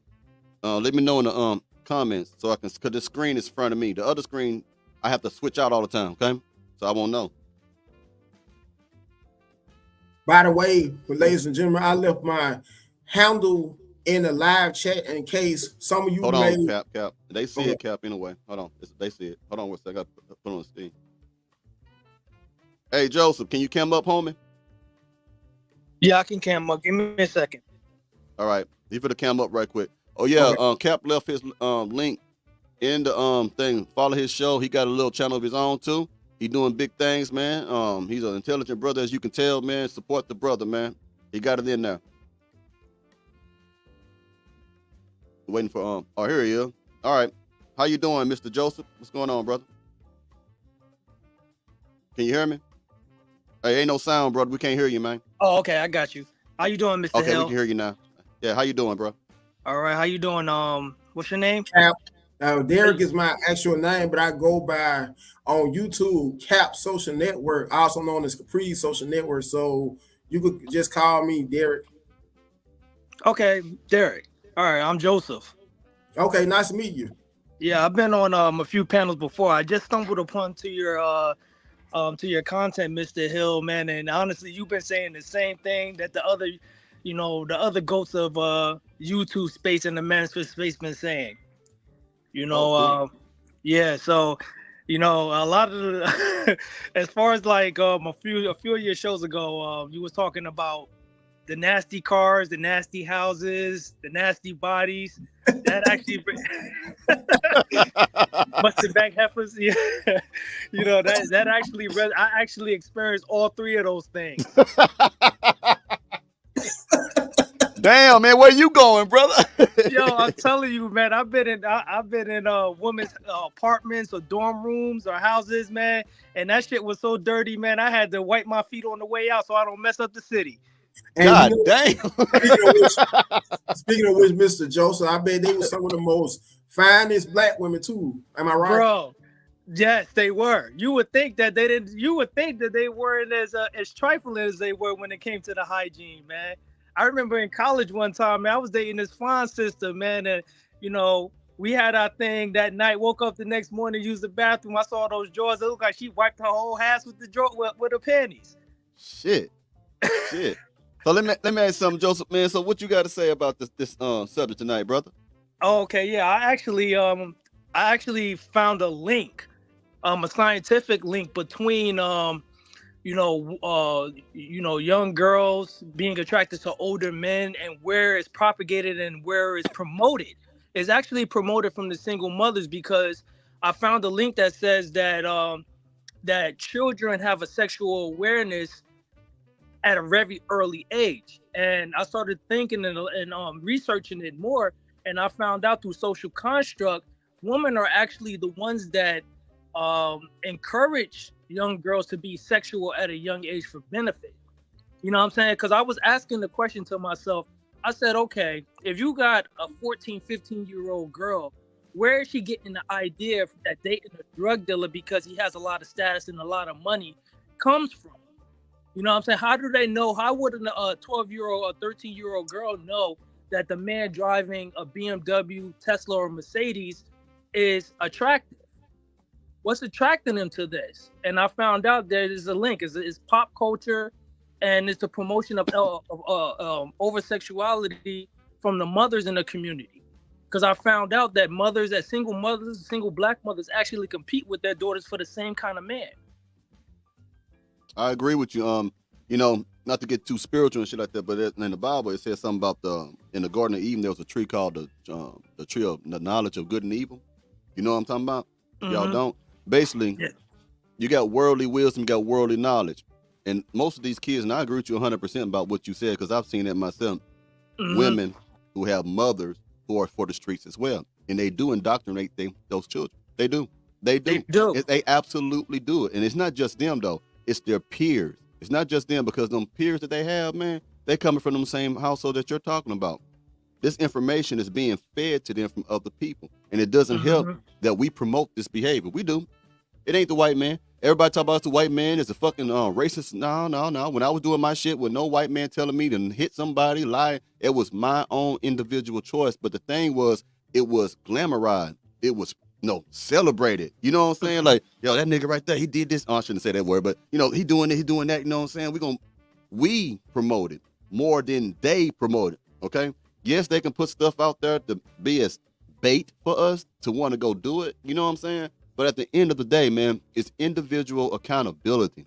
let me know in the comments, so I can, because the screen is in front of me. The other screen, I have to switch out all the time, okay? So I won't know. By the way, ladies and gentlemen, I left my handle in the live chat in case some of you Hold on, Cap. They see it, Cap, anyway. Hold on. They see it. Hold on one second. I got to put on the screen. Hey, Joseph, can you cam up, homie? Yeah, I can cam up. Give me a second. All right. You put the cam up right quick. Oh, yeah. Okay. Cap left his link in the thing. Follow his show. He got a little channel of his own, too. He doing big things, man. He's an intelligent brother, as you can tell, man. Support the brother, man. He got it in there. Waiting for oh, here he is. All right, how you doing, Mr. Joseph? What's going on, brother? Can you hear me? Hey, ain't no sound, brother. We can't hear you, man. Oh, okay, I got you. How you doing, Mr. Okay, Hill? we can hear you now. Yeah, how you doing, bro? All right, how you doing? What's your name? Cap. Derek is my actual name, but I go by on YouTube Cap Social Network, also known as Capri Social Network. So you could just call me Derek. Okay, Derek. All right, I'm Joseph. Okay, nice to meet you. Yeah, I've been on a few panels before. I just stumbled upon to your content, Mr. Hill, man. And honestly, you've been saying the same thing that the other, the other goats of YouTube space and the manosphere space been saying. Yeah. So, a lot of the, as far as like a few of your shows ago, you was talking about the nasty cars, the nasty houses, the nasty bodies. That actually busted back heifers. Yeah. That actually I actually experienced all three of those things. Damn, man, where you going, brother? Yo, I'm telling you, man, I've been in women's apartments or dorm rooms or houses, man, and that shit was so dirty, man. I had to wipe my feet on the way out so I don't mess up the city. And God damn. Speaking of which, Mr. Joseph, I bet they were some of the most finest black women too. Am I right, bro? Yes, they were. You would think that they didn't. You would think that they weren't as trifling as they were when it came to the hygiene, man. I remember in college one time, man, I was dating this fine sister, man, and we had our thing that night. Woke up the next morning, used the bathroom. I saw those drawers. It looked like she wiped her whole ass with the drawer with her panties. Shit. So let me ask you something, Joseph, man. So what you got to say about this subject tonight, brother? Oh, okay, yeah. I actually found a link, a scientific link between young girls being attracted to older men and where it's propagated and where it's promoted. It's actually promoted from the single mothers, because I found a link that says that that children have a sexual awareness at a very early age. And I started thinking and researching it more, and I found out through social construct, women are actually the ones that encourage young girls to be sexual at a young age for benefit. You know what I'm saying? Because I was asking the question to myself. I said, okay, if you got a 14, 15-year-old girl, where is she getting the idea that dating a drug dealer because he has a lot of status and a lot of money comes from? You know what I'm saying? How do they know? How would a 12-year-old or 13-year-old girl know that the man driving a BMW, Tesla, or Mercedes is attractive? What's attracting them to this? And I found out there is a link. It's pop culture, and it's the promotion of over sexuality from the mothers in the community. Because I found out that single black mothers actually compete with their daughters for the same kind of man. I agree with you. You know, not to get too spiritual and shit like that, but in the Bible it says something about in the Garden of Eden there was a tree called the tree of the knowledge of good and evil. You know what I'm talking about? Y'all don't. Basically, you got worldly wisdom, you got worldly knowledge, and most of these kids, and I agree with you 100% about what you said because I've seen it myself. Women who have mothers who are for the streets as well, and they do indoctrinate those children. They do. They absolutely do it, and it's not just them though. It's their peers. It's not just them because them peers that they have, man, they coming from the same household that you're talking about. This information is being fed to them from other people, and it doesn't help that we promote this behavior. We do. It ain't the white man. Everybody talk about the white man is a fucking racist. No. When I was doing my shit with no white man telling me to hit somebody, lie, it was my own individual choice. But the thing was, it was glamorized. It was celebrated. You know what I'm saying? Like, yo, that nigga right there, he did this. Oh, I shouldn't say that word, but you know, he doing it, he doing that. You know what I'm saying? We promote it more than they promote it. Okay. Yes, they can put stuff out there to be as bait for us to want to go do it. You know what I'm saying? But at the end of the day, man, it's individual accountability.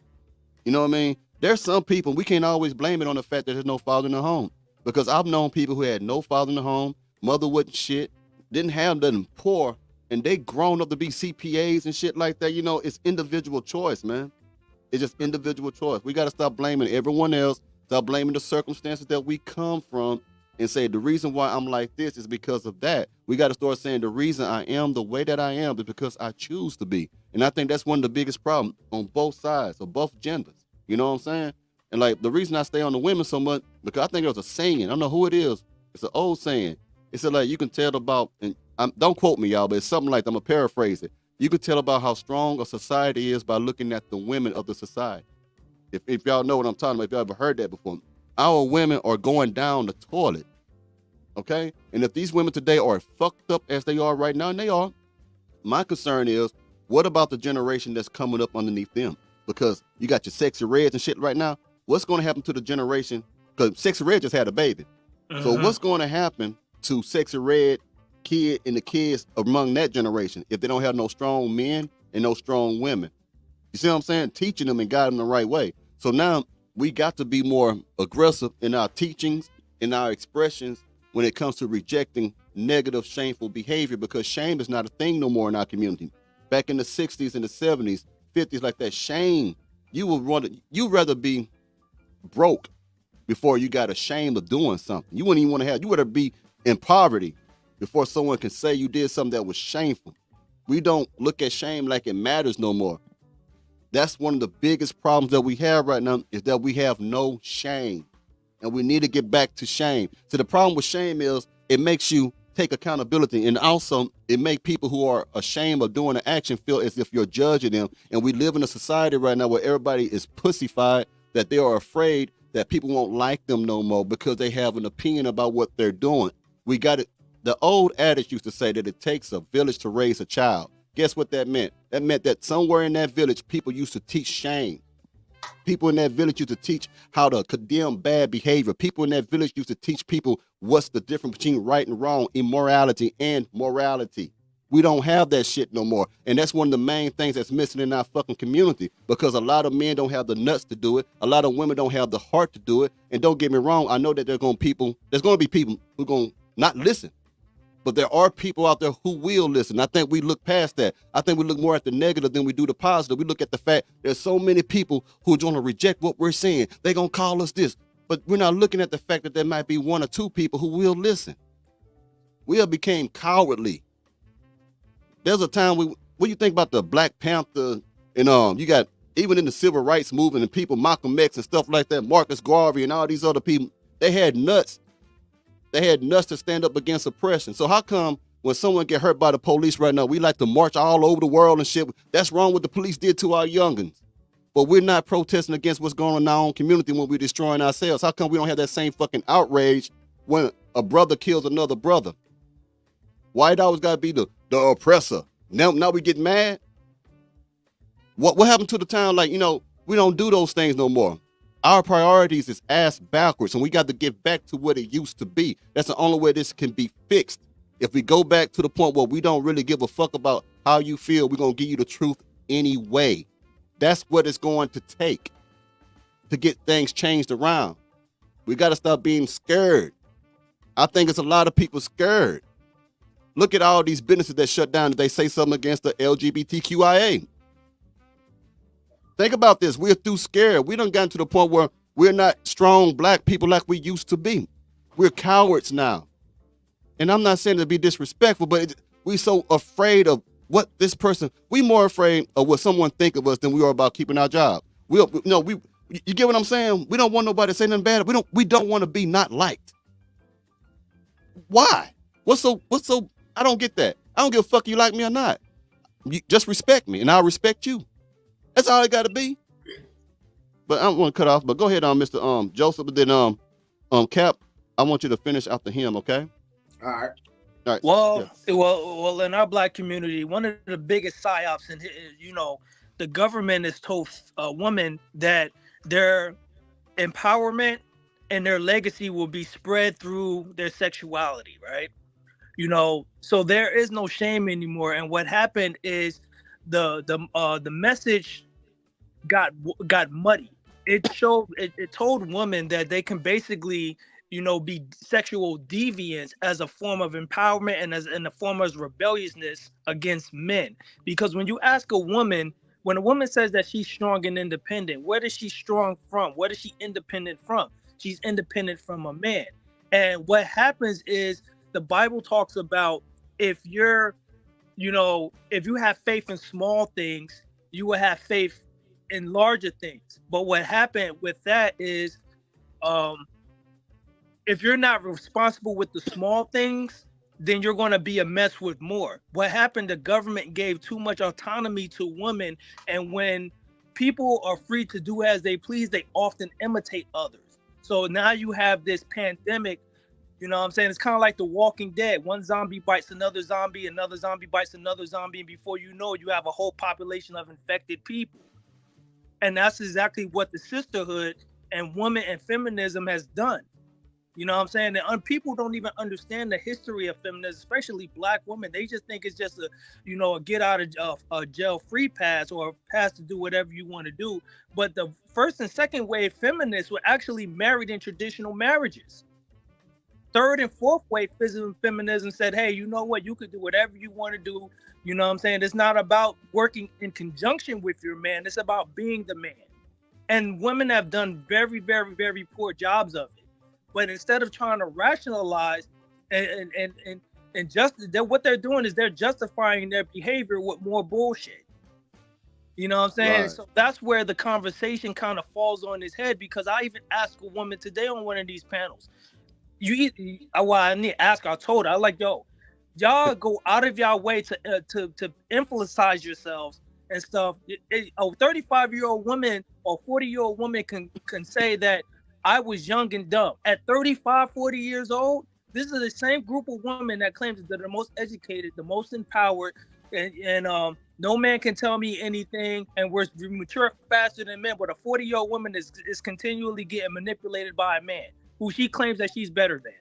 You know what I mean? There's some people, we can't always blame it on the fact that there's no father in the home. Because I've known people who had no father in the home, mother wasn't shit, didn't have nothing poor, and they grown up to be CPAs and shit like that. You know, it's individual choice, man. It's just individual choice. We got to stop blaming everyone else, stop blaming the circumstances that we come from, and say the reason why I'm like this is because of that. We got to start saying the reason I am the way that I am is because I choose to be. And I think that's one of the biggest problems on both sides of both genders. You know what I'm saying? And like the reason I stay on the women so much, because I think there's a saying, I don't know who it is. It's an old saying. It said like you can tell about, and don't quote me y'all, but it's something like, I'm gonna paraphrase it. You can tell about how strong a society is by looking at the women of the society. If y'all know what I'm talking about, if y'all ever heard that before. Our women are going down the toilet, okay? And if these women today are fucked up as they are right now, and they are, my concern is, what about the generation that's coming up underneath them? Because you got your Sexy Reds and shit right now. What's going to happen to the generation? Because Sexy Red just had a baby. So what's going to happen to Sexy Red kid and the kids among that generation if they don't have no strong men and no strong women? You see what I'm saying? Teaching them and guiding them the right way. So now, we got to be more aggressive in our teachings, in our expressions when it comes to rejecting negative, shameful behavior, because shame is not a thing no more in our community. Back in the 60s and the 70s, 50s, like that, shame, you'd rather be broke before you got ashamed of doing something. You wouldn't even want to you would be in poverty before someone can say you did something that was shameful. We don't look at shame like it matters no more. That's one of the biggest problems that we have right now, is that we have no shame. And we need to get back to shame. So the problem with shame is it makes you take accountability. And also it makes people who are ashamed of doing an action feel as if you're judging them. And we live in a society right now where everybody is pussified, that they are afraid that people won't like them no more because they have an opinion about what they're doing. We got it. The old adage used to say that it takes a village to raise a child. Guess what that meant? That meant that somewhere in that village, people used to teach shame. People in that village used to teach how to condemn bad behavior. People in that village used to teach people what's the difference between right and wrong, immorality and morality. We don't have that shit no more. And that's one of the main things that's missing in our fucking community, because a lot of men don't have the nuts to do it. A lot of women don't have the heart to do it. And don't get me wrong, I know that there's going to be people who are going to not listen. But there are people out there who will listen. I think we look past that. I think we look more at the negative than we do the positive. We look at the fact there's so many people who are going to reject what we're saying. They're going to call us this. But we're not looking at the fact that there might be one or two people who will listen. We have became cowardly. There's a time what do you think about the Black Panther and you got even in the civil rights movement and people, Malcolm X and stuff like that, Marcus Garvey and all these other people, they had nuts. They had nuts to stand up against oppression. So how come when someone get hurt by the police right now, we like to march all over the world and shit? That's wrong what the police did to our youngins. But we're not protesting against what's going on in our own community when we're destroying ourselves. How come we don't have that same fucking outrage when a brother kills another brother? Why it always got to be the oppressor? Now we get mad? What happened to the time? Like, we don't do those things no more. Our priorities is ass backwards, and we got to get back to what it used to be. That's the only way this can be fixed. if we go back to the point where we don't really give a fuck about how you feel, we're going to give you the truth anyway. That's what it's going to take to get things changed around. We got to stop being scared. I think it's a lot of people scared. Look at all these businesses that shut down if they say something against the LGBTQIA. Think about this. We're too scared. We done gotten to the point where we're not strong black people like we used to be. We're cowards now. And I'm not saying to be disrespectful, but we're so afraid of what this person, we more afraid of what someone think of us than we are about keeping our job. You get what I'm saying? We don't want nobody to say nothing bad. We don't want to be not liked. Why? What's so, I don't get that. I don't give a fuck you like me or not. You just respect me and I'll respect you. That's all it got to be. But I don't want to cut off, but go ahead on Mr. Joseph, but then Cap, I want you to finish after him, okay? All right. All right. Well, in our black community, one of the biggest psyops, and the government has told women that their empowerment and their legacy will be spread through their sexuality, right? So there is no shame anymore. And what happened is the message got muddy. It told women that they can basically be sexual deviants as a form of empowerment and as in a form of rebelliousness against men. Because when you ask a woman, when a woman says that she's strong and independent, where is she strong from? What is she independent from? She's independent from a man. And what happens is the Bible talks about if you have faith in small things, you will have faith in larger things. But what happened with that is if you're not responsible with the small things, then you're going to be a mess with more. What happened, the government gave too much autonomy to women, and when people are free to do as they please, they often imitate others. So now you have this pandemic, you know what I'm saying? It's kind of like The Walking Dead. One zombie bites another zombie bites another zombie, and before you know it, you have a whole population of infected people. And that's exactly what the sisterhood and women and feminism has done. You know what I'm saying? And people don't even understand the history of feminism, especially black women. They just think it's just a get out of jail free pass or a pass to do whatever you want to do. But the first and second wave feminists were actually married in traditional marriages. Third and fourth wave feminism said, hey, you know what? You could do whatever you want to do. You know what I'm saying? It's not about working in conjunction with your man. It's about being the man. And women have done very, very, very poor jobs of it. But instead of trying to rationalize and what they're doing is they're justifying their behavior with more bullshit. You know what I'm saying? Right. So that's where the conversation kind of falls on his head, because I even asked a woman today on one of these panels. I need to ask her. I told her, I like, y'all go out of y'all way to emphasize yourselves and stuff. A 35-year-old woman or 40-year-old woman can say that I was young and dumb. At 35, 40 years old, this is the same group of women that claims that they're the most educated, the most empowered, and no man can tell me anything, and we're mature faster than men. But a 40-year-old woman is continually getting manipulated by a man who she claims that she's better than.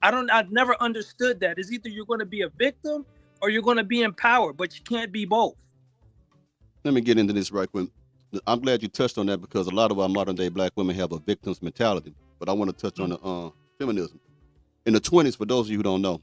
I've never understood that. It's either you're going to be a victim or you're going to be empowered, but you can't be both. Let me get into this right quick. I'm glad you touched on that, because a lot of our modern day black women have a victim's mentality. But I want to touch on the feminism. In the 20s, for those of you who don't know,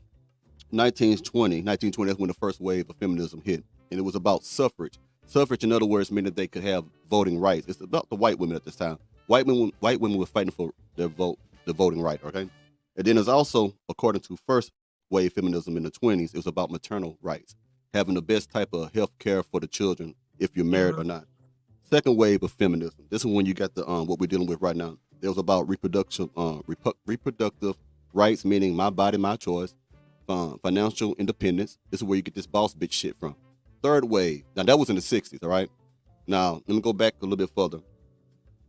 1920, that's when the first wave of feminism hit. And it was about suffrage. Suffrage, in other words, meant that they could have voting rights. It's about the white women at this time. White women were fighting for their voting right, okay? And then there's also, according to first wave feminism in the 20s, it was about maternal rights, having the best type of health care for the children if you're married or not. Second wave of feminism. This is when you got the what we're dealing with right now. It was about reproductive rights, meaning my body, my choice. Financial independence. This is where you get this boss bitch shit from. Third wave. Now that was in the 60s, all right? Now let me go back a little bit further.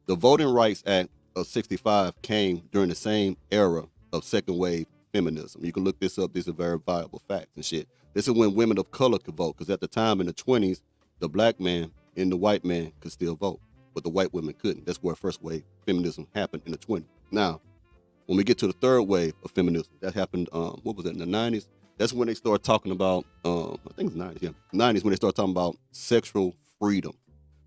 The Voting Rights Act of 65 came during the same era of second wave feminism. You can look this up. These are very viable facts and shit. This is when women of color could vote, because at the time in the 20s, the black man and the white man could still vote, but the white women couldn't. That's where first wave feminism happened in the 20s. Now, when we get to the third wave of feminism, that happened, in the 90s? That's when they start talking about, I think it's 90s, yeah. 90s when they start talking about sexual freedom.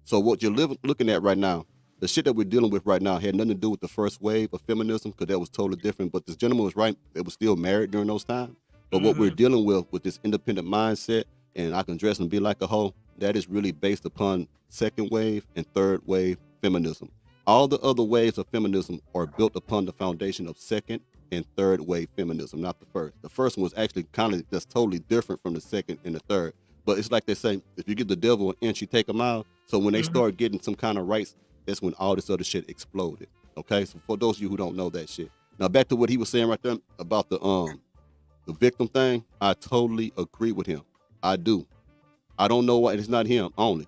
So what you're looking at right now, the shit that we're dealing with right now had nothing to do with the first wave of feminism, because that was totally different. But this gentleman was right. They were still married during those times. But what we're dealing with this independent mindset, and I can dress and be like a hoe, that is really based upon second wave and third wave feminism. All the other waves of feminism are built upon the foundation of second and third wave feminism, not the first. The first one was actually kind of just totally different from the second and the third. But it's like they say, if you give the devil an inch, you take a mile. So when they start getting some kind of rights, that's when all this other shit exploded. Okay, so for those of you who don't know that shit. Now back to what he was saying right there about the victim thing, I totally agree with him. I do. I don't know why it's not him only.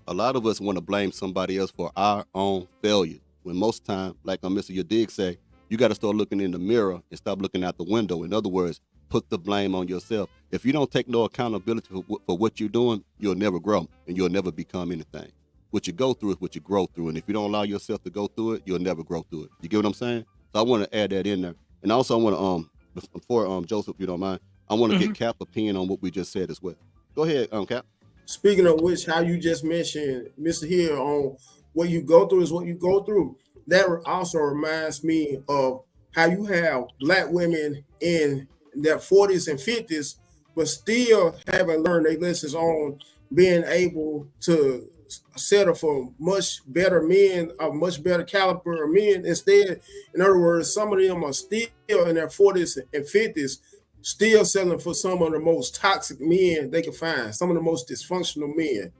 A lot of us want to blame somebody else for our own failure. When most time, like Mr. Yadig say, you got to start looking in the mirror and stop looking out the window. In other words, put the blame on yourself. If you don't take no accountability for what you're doing, you'll never grow and you'll never become anything. What you go through is what you grow through. And if you don't allow yourself to go through it, you'll never grow through it. You get what I'm saying? So I want to add that in there. And also I want to, before Joseph, if you don't mind, I want to get Cap opinion on what we just said as well. Go ahead, Cap. Speaking of which, how you just mentioned, Mr. Hill, on what you go through is what you go through. That also reminds me of how you have black women in their 40s and 50s, but still haven't learned their lessons on being able to settle for much better men, a much better caliber of men. Instead, in other words, some of them are still in their 40s and 50s, still selling for some of the most toxic men they can find, some of the most dysfunctional men.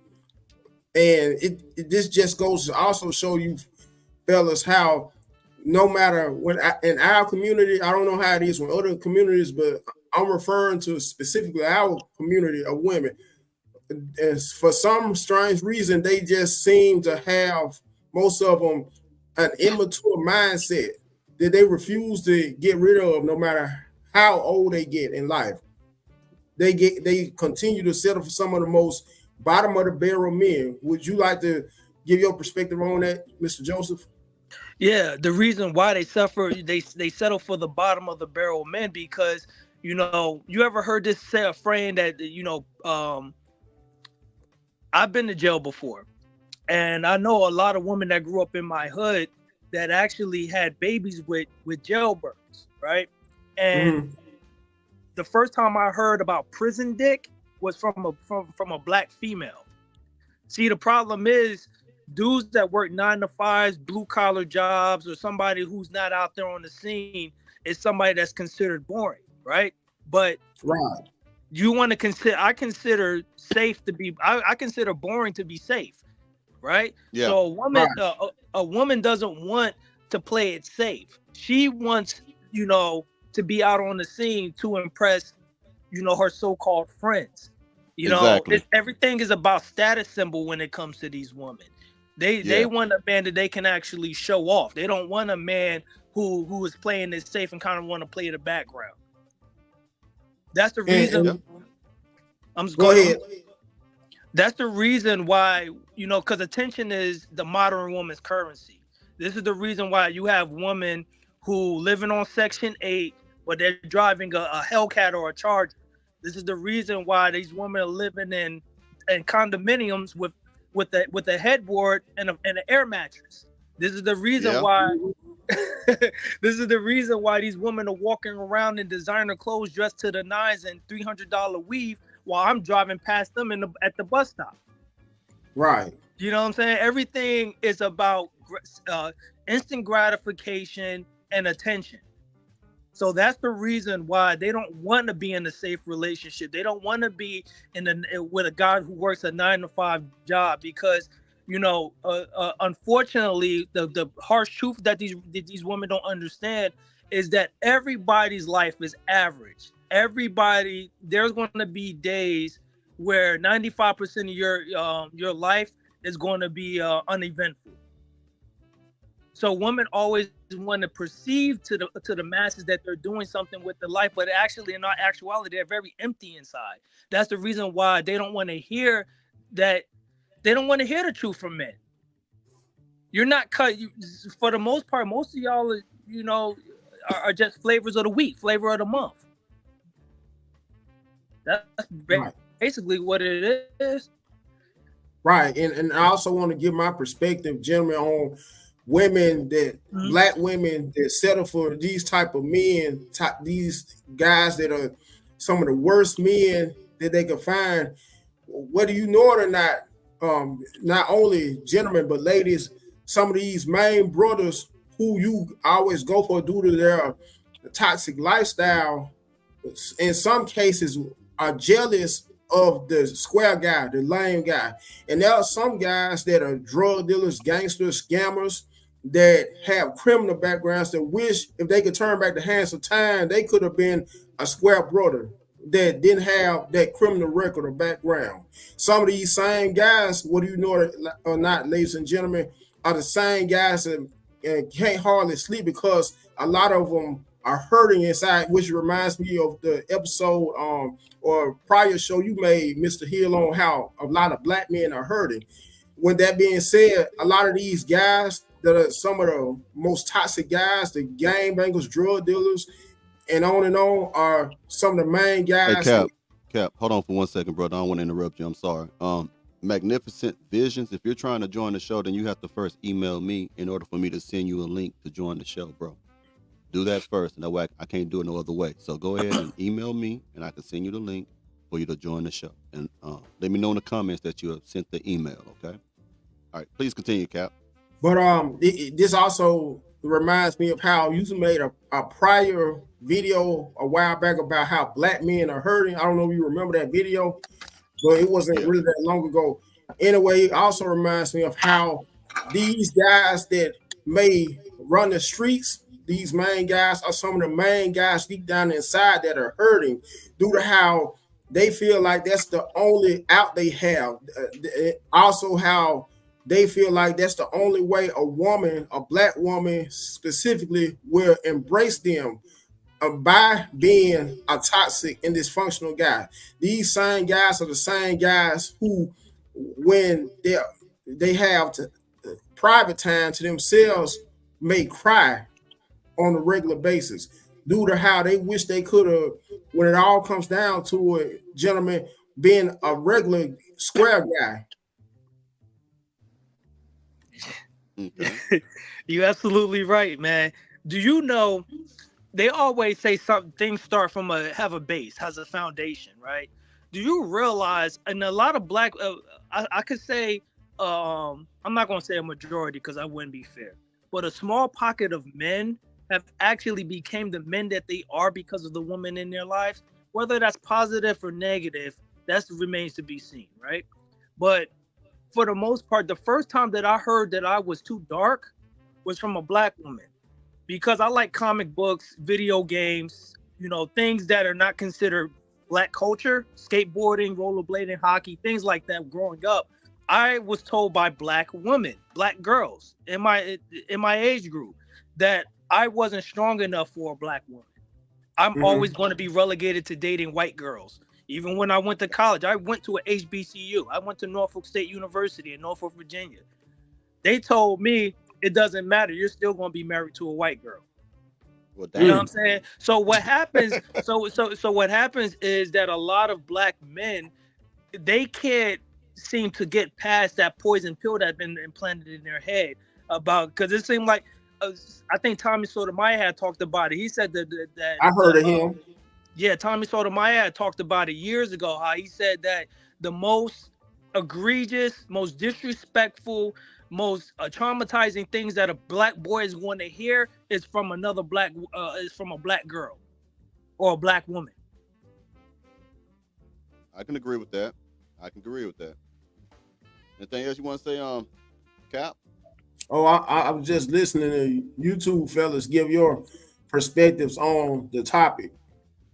And this just goes to also show you, fellas, how no matter what, in our community, I don't know how it is with other communities, but I'm referring to specifically our community of women. And for some strange reason, they just seem to have, most of them, an immature mindset that they refuse to get rid of no matter how old they get in life. They continue to settle for some of the most bottom of the barrel men. Would you like to give your perspective on that, Mr. Joseph? Yeah, the reason why they suffer, they settle for the bottom of the barrel men because, you know, you ever heard this saying that, you know, I've been to jail before, and I know a lot of women that grew up in my hood that actually had babies with jailbirds, right? And the first time I heard about prison dick was from a black female. See, the problem is dudes that work 9 to 5s, blue collar jobs, or somebody who's not out there on the scene is somebody that's considered boring, right? But you want to consider, I consider safe to be, I consider boring to be safe, right? Yeah. So a woman doesn't want to play it safe. She wants, you know, to be out on the scene to impress, you know, her so-called friends. You know, everything is about status symbol when it comes to these women. They want a man that they can actually show off. They don't want a man who is playing it safe and kind of want to play the background. That's the reason. I'm just going ahead. That's the reason why, you know, because attention is the modern woman's currency. This is the reason why you have women who living on Section 8, but they're driving a Hellcat or a Charger. This is the reason why these women are living in condominiums with a headboard and an air mattress. This is the reason why. This is the reason why these women are walking around in designer clothes, dressed to the nines, and $300 weave, while I'm driving past them at the bus stop. Right. You know what I'm saying? Everything is about instant gratification and attention. So that's the reason why they don't want to be in a safe relationship. They don't want to be with a guy who works a 9 to 5 job because, you know, unfortunately, the harsh truth that these women don't understand is that everybody's life is average. Everybody, there's going to be days where 95% of your life is going to be uneventful. So women always want to perceive to the masses that they're doing something with their life, but actually, in actuality, they're very empty inside. That's the reason why they don't want to hear that. They don't want to hear the truth from men. You're not cut. For the most part, most of y'all, you know, are just flavors of the week, flavor of the month. That's Right. basically what it is. Right. And I also want to give my perspective, gentlemen, on women that black women that settle for these type of men, these guys that are some of the worst men that they can find, whether you know it or not. Not only gentlemen but ladies, some of these main brothers who you always go for due to their toxic lifestyle, in some cases are jealous of the square guy, the lame guy. And there are some guys that are drug dealers, gangsters, scammers that have criminal backgrounds that wish if they could turn back the hands of time, they could have been a square brother that didn't have that criminal record or background. Some of these same guys, whether you know it or not, ladies and gentlemen, are the same guys that can't hardly sleep because a lot of them are hurting inside, which reminds me of the episode or prior show you made, Mr. Hill, on how a lot of black men are hurting. With that being said, a lot of these guys that are some of the most toxic guys, the gangbangers, drug dealers, and on, are some of the main guys. Hey, Cap, hold on for 1 second, brother. I don't want to interrupt you. I'm sorry. Magnificent Visions. If you're trying to join the show, then you have to first email me in order for me to send you a link to join the show, bro. Do that first, and that way I can't do it no other way. So go ahead and email me, and I can send you the link for you to join the show. And let me know in the comments that you have sent the email, okay? All right, please continue, Cap. But this also reminds me of how you made a prior video a while back about how black men are hurting. I don't know if you remember that video, but it wasn't really that long ago. Anyway, it also reminds me of how these guys that may run the streets, these main guys are some of the main guys deep down inside that are hurting due to how they feel like that's the only out they have. Also how they feel like that's the only way a woman, a black woman specifically, will embrace them by being a toxic and dysfunctional guy. These same guys are the same guys who, when they have private time to themselves, may cry on a regular basis due to how they wish they could have, when it all comes down to it, gentlemen, being a regular square guy. You're absolutely right, man. Do you know they always say something, things start from have a base, has a foundation, right? Do you realize, and a lot of black, I could say, I'm not going to say a majority because I wouldn't be fair, but a small pocket of men have actually became the men that they are because of the woman in their lives. Whether that's positive or negative, that remains to be seen, right? But for the most part, the first time that I heard that I was too dark was from a black woman, because I like comic books, video games, things that are not considered black culture, skateboarding, rollerblading, hockey, things like that. Growing up, I was told by black women, black girls in my age group, that I wasn't strong enough for a black woman. I'm always going to be relegated to dating white girls. Even when I went to college, I went to an HBCU. I went to Norfolk State University in Norfolk, Virginia. They told me it doesn't matter. You're still going to be married to a white girl. Well, you know what I'm saying? So what happens? so what happens is that a lot of black men, they can't seem to get past that poison pill that's been implanted in their head because it seemed like I think Tommy Sotomayor had talked about it. He said that I heard of him. Yeah, Tommy Sotomayor had talked about it years ago, how he said that the most egregious, most disrespectful, most traumatizing things that a black boy is going to hear is from another is from a black girl or a black woman. I can agree with that. Anything else you want to say, Cap? Oh, I was just listening to you two fellas give your perspectives on the topic.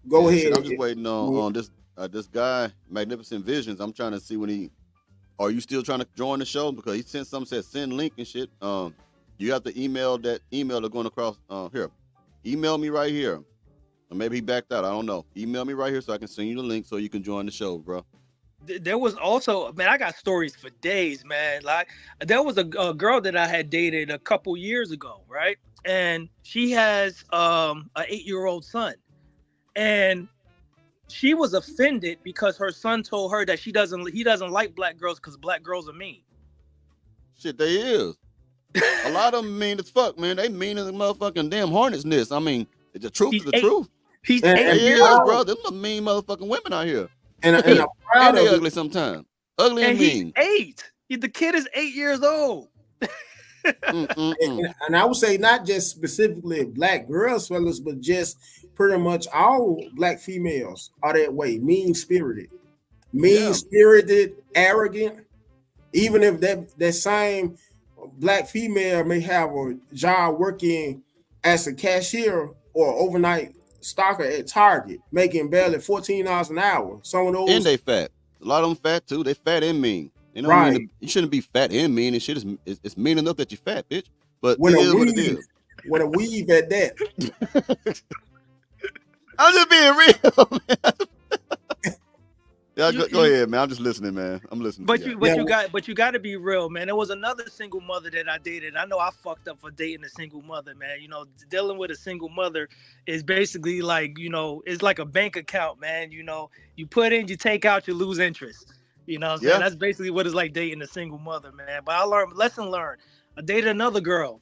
Go ahead. I'm just waiting on this guy, Magnificent Visions. I'm trying to see are you still trying to join the show? Because he sent something, said send link and shit. You have to email that email that's going across here. Email me right here. Or maybe he backed out. I don't know. Email me right here so I can send you the link so you can join the show, bro. There was also, man, I got stories for days, man. Like, there was a girl that I had dated a couple years ago, right? And she has an 8-year-old son. And she was offended because her son told her that he doesn't like black girls because black girls are mean. Shit, they is. A lot of them mean as fuck, man. They mean as a motherfucking damn hornet's nest. I mean, the truth is the truth. He's they 8 years is, old. bro. Them the mean motherfucking women out here. And I'm proud and they of it. ugly sometimes. Ugly and He's mean. 8. The kid is 8 years old. And I would say not just specifically black girls, fellas, but just pretty much all black females are that way. Mean-spirited, arrogant. Even if that same black female may have a job working as a cashier or overnight stalker at Target, making barely $14 an hour. Some of those, And they fat. A lot of them fat too. They fat and mean. You know, Right. you shouldn't be fat and mean. And shit is it's mean enough that you're fat, bitch. But With it a is what it weave. is. With a weave at that. I'm just being real, man. Yeah, go ahead, man. I'm just listening, man. I'm listening. But to you got to be real, man. There was another single mother that I dated. I know I fucked up for dating a single mother, man. You know, dealing with a single mother is basically like, you know, it's like a bank account, man. You know, you put in, you take out, you lose interest. You know what I'm saying? That's basically what it's like dating a single mother, man. But I learned, lesson learned. I dated another girl.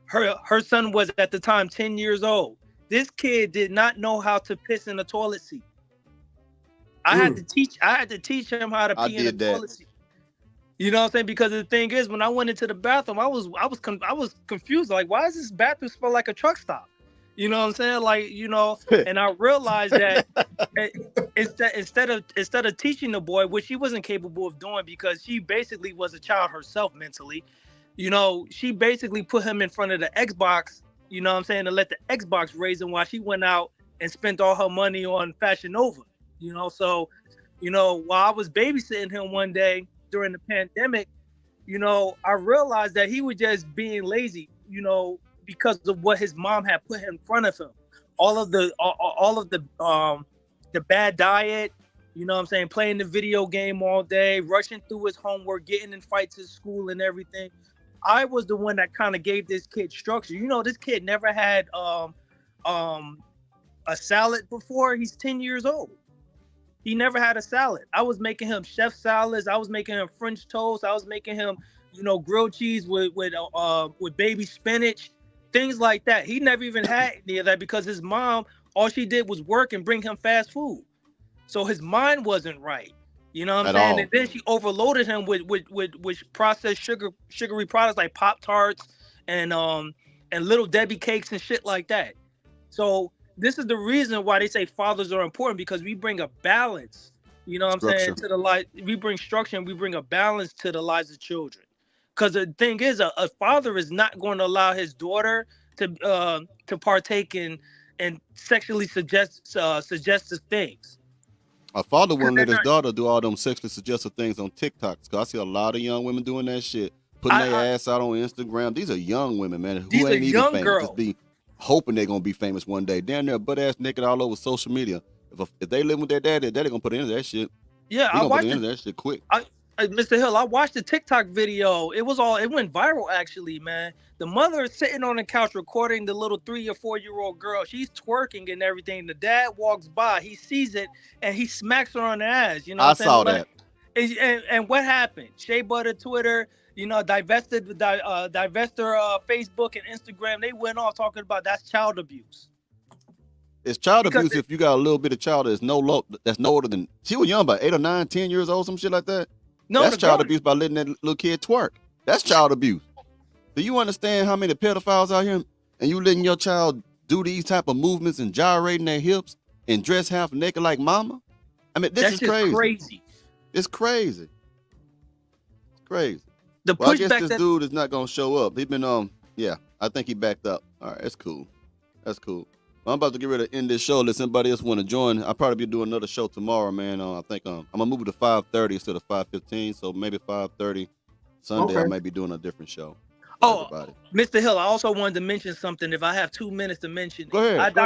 Her son was at the time 10 years old. This kid did not know how to piss in a toilet seat. I had to teach him how to pee in a toilet seat. You know what I'm saying? Because the thing is, when I went into the bathroom, I was confused. Like, why does this bathroom smell like a truck stop? You know what I'm saying? Like, you know, and I realized that instead of teaching the boy, which he wasn't capable of doing because she basically was a child herself mentally, you know, she basically put him in front of the Xbox, you know what I'm saying, to let the Xbox raise him while she went out and spent all her money on Fashion Nova. You know, so, you know, while I was babysitting him one day during the pandemic, you know, I realized that he was just being lazy, you know, because of what his mom had put in front of him. All of the bad diet, you know what I'm saying, playing the video game all day, rushing through his homework, getting in fights at school and everything. I was the one that kind of gave this kid structure. You know, this kid never had a salad before. He's 10 years old. He never had a salad. I was making him chef salads. I was making him French toast. I was making him, you know, grilled cheese with baby spinach, things like that. He never even had any of that because his mom, all she did was work and bring him fast food. So his mind wasn't right. You know what I'm saying? And then she overloaded him with processed sugary products like Pop-Tarts and Little Debbie cakes and shit like that. So this is the reason why they say fathers are important, because we bring a balance, you know what I'm saying, to the life. We bring structure and we bring a balance to the lives of children. Because the thing is, a father is not going to allow his daughter to partake in sexually suggestive things. A father wouldn't let his daughter do all them sexually suggestive things on TikTok. Because I see a lot of young women doing that shit, putting their ass out on Instagram. These are young women, man, who ain't even famous. Girls. Just be hoping they're gonna be famous one day. Down there, butt ass naked all over social media. If they live with their daddy gonna put into that shit. Yeah, I watched that shit quick. Mr. Hill, I watched the TikTok video. It went viral actually, man. The mother is sitting on the couch recording the little 3 or 4 year old girl. She's twerking and everything. The dad walks by, he sees it, and he smacks her on the ass. You know, what I'm saw saying? that. And what happened? Shea Butter, Twitter, you know, divested her Facebook and Instagram. They went off talking about that's child abuse. It's child abuse if you got a little bit of child that's no older than, she was young, about 8 or 9, 10 years old, some shit like that. No, that's child abuse by letting that little kid twerk. That's child abuse. Do you understand how many pedophiles out here and you letting your child do these type of movements and gyrating their hips and dress half naked like mama? I mean, this is crazy. It's crazy. It's crazy. I guess this dude is not gonna show up. He's been I think he backed up. All right, that's cool. That's cool. Well, I'm about to get ready to end this show. Let somebody else want to join. I'll probably be doing another show tomorrow, man. I think I'm gonna move it to 5:30 instead of 5:15. So maybe 5:30 Sunday. I might be doing a different show. Oh, Mr. Hill, I also wanted to mention something. If I have 2 minutes to mention, go ahead.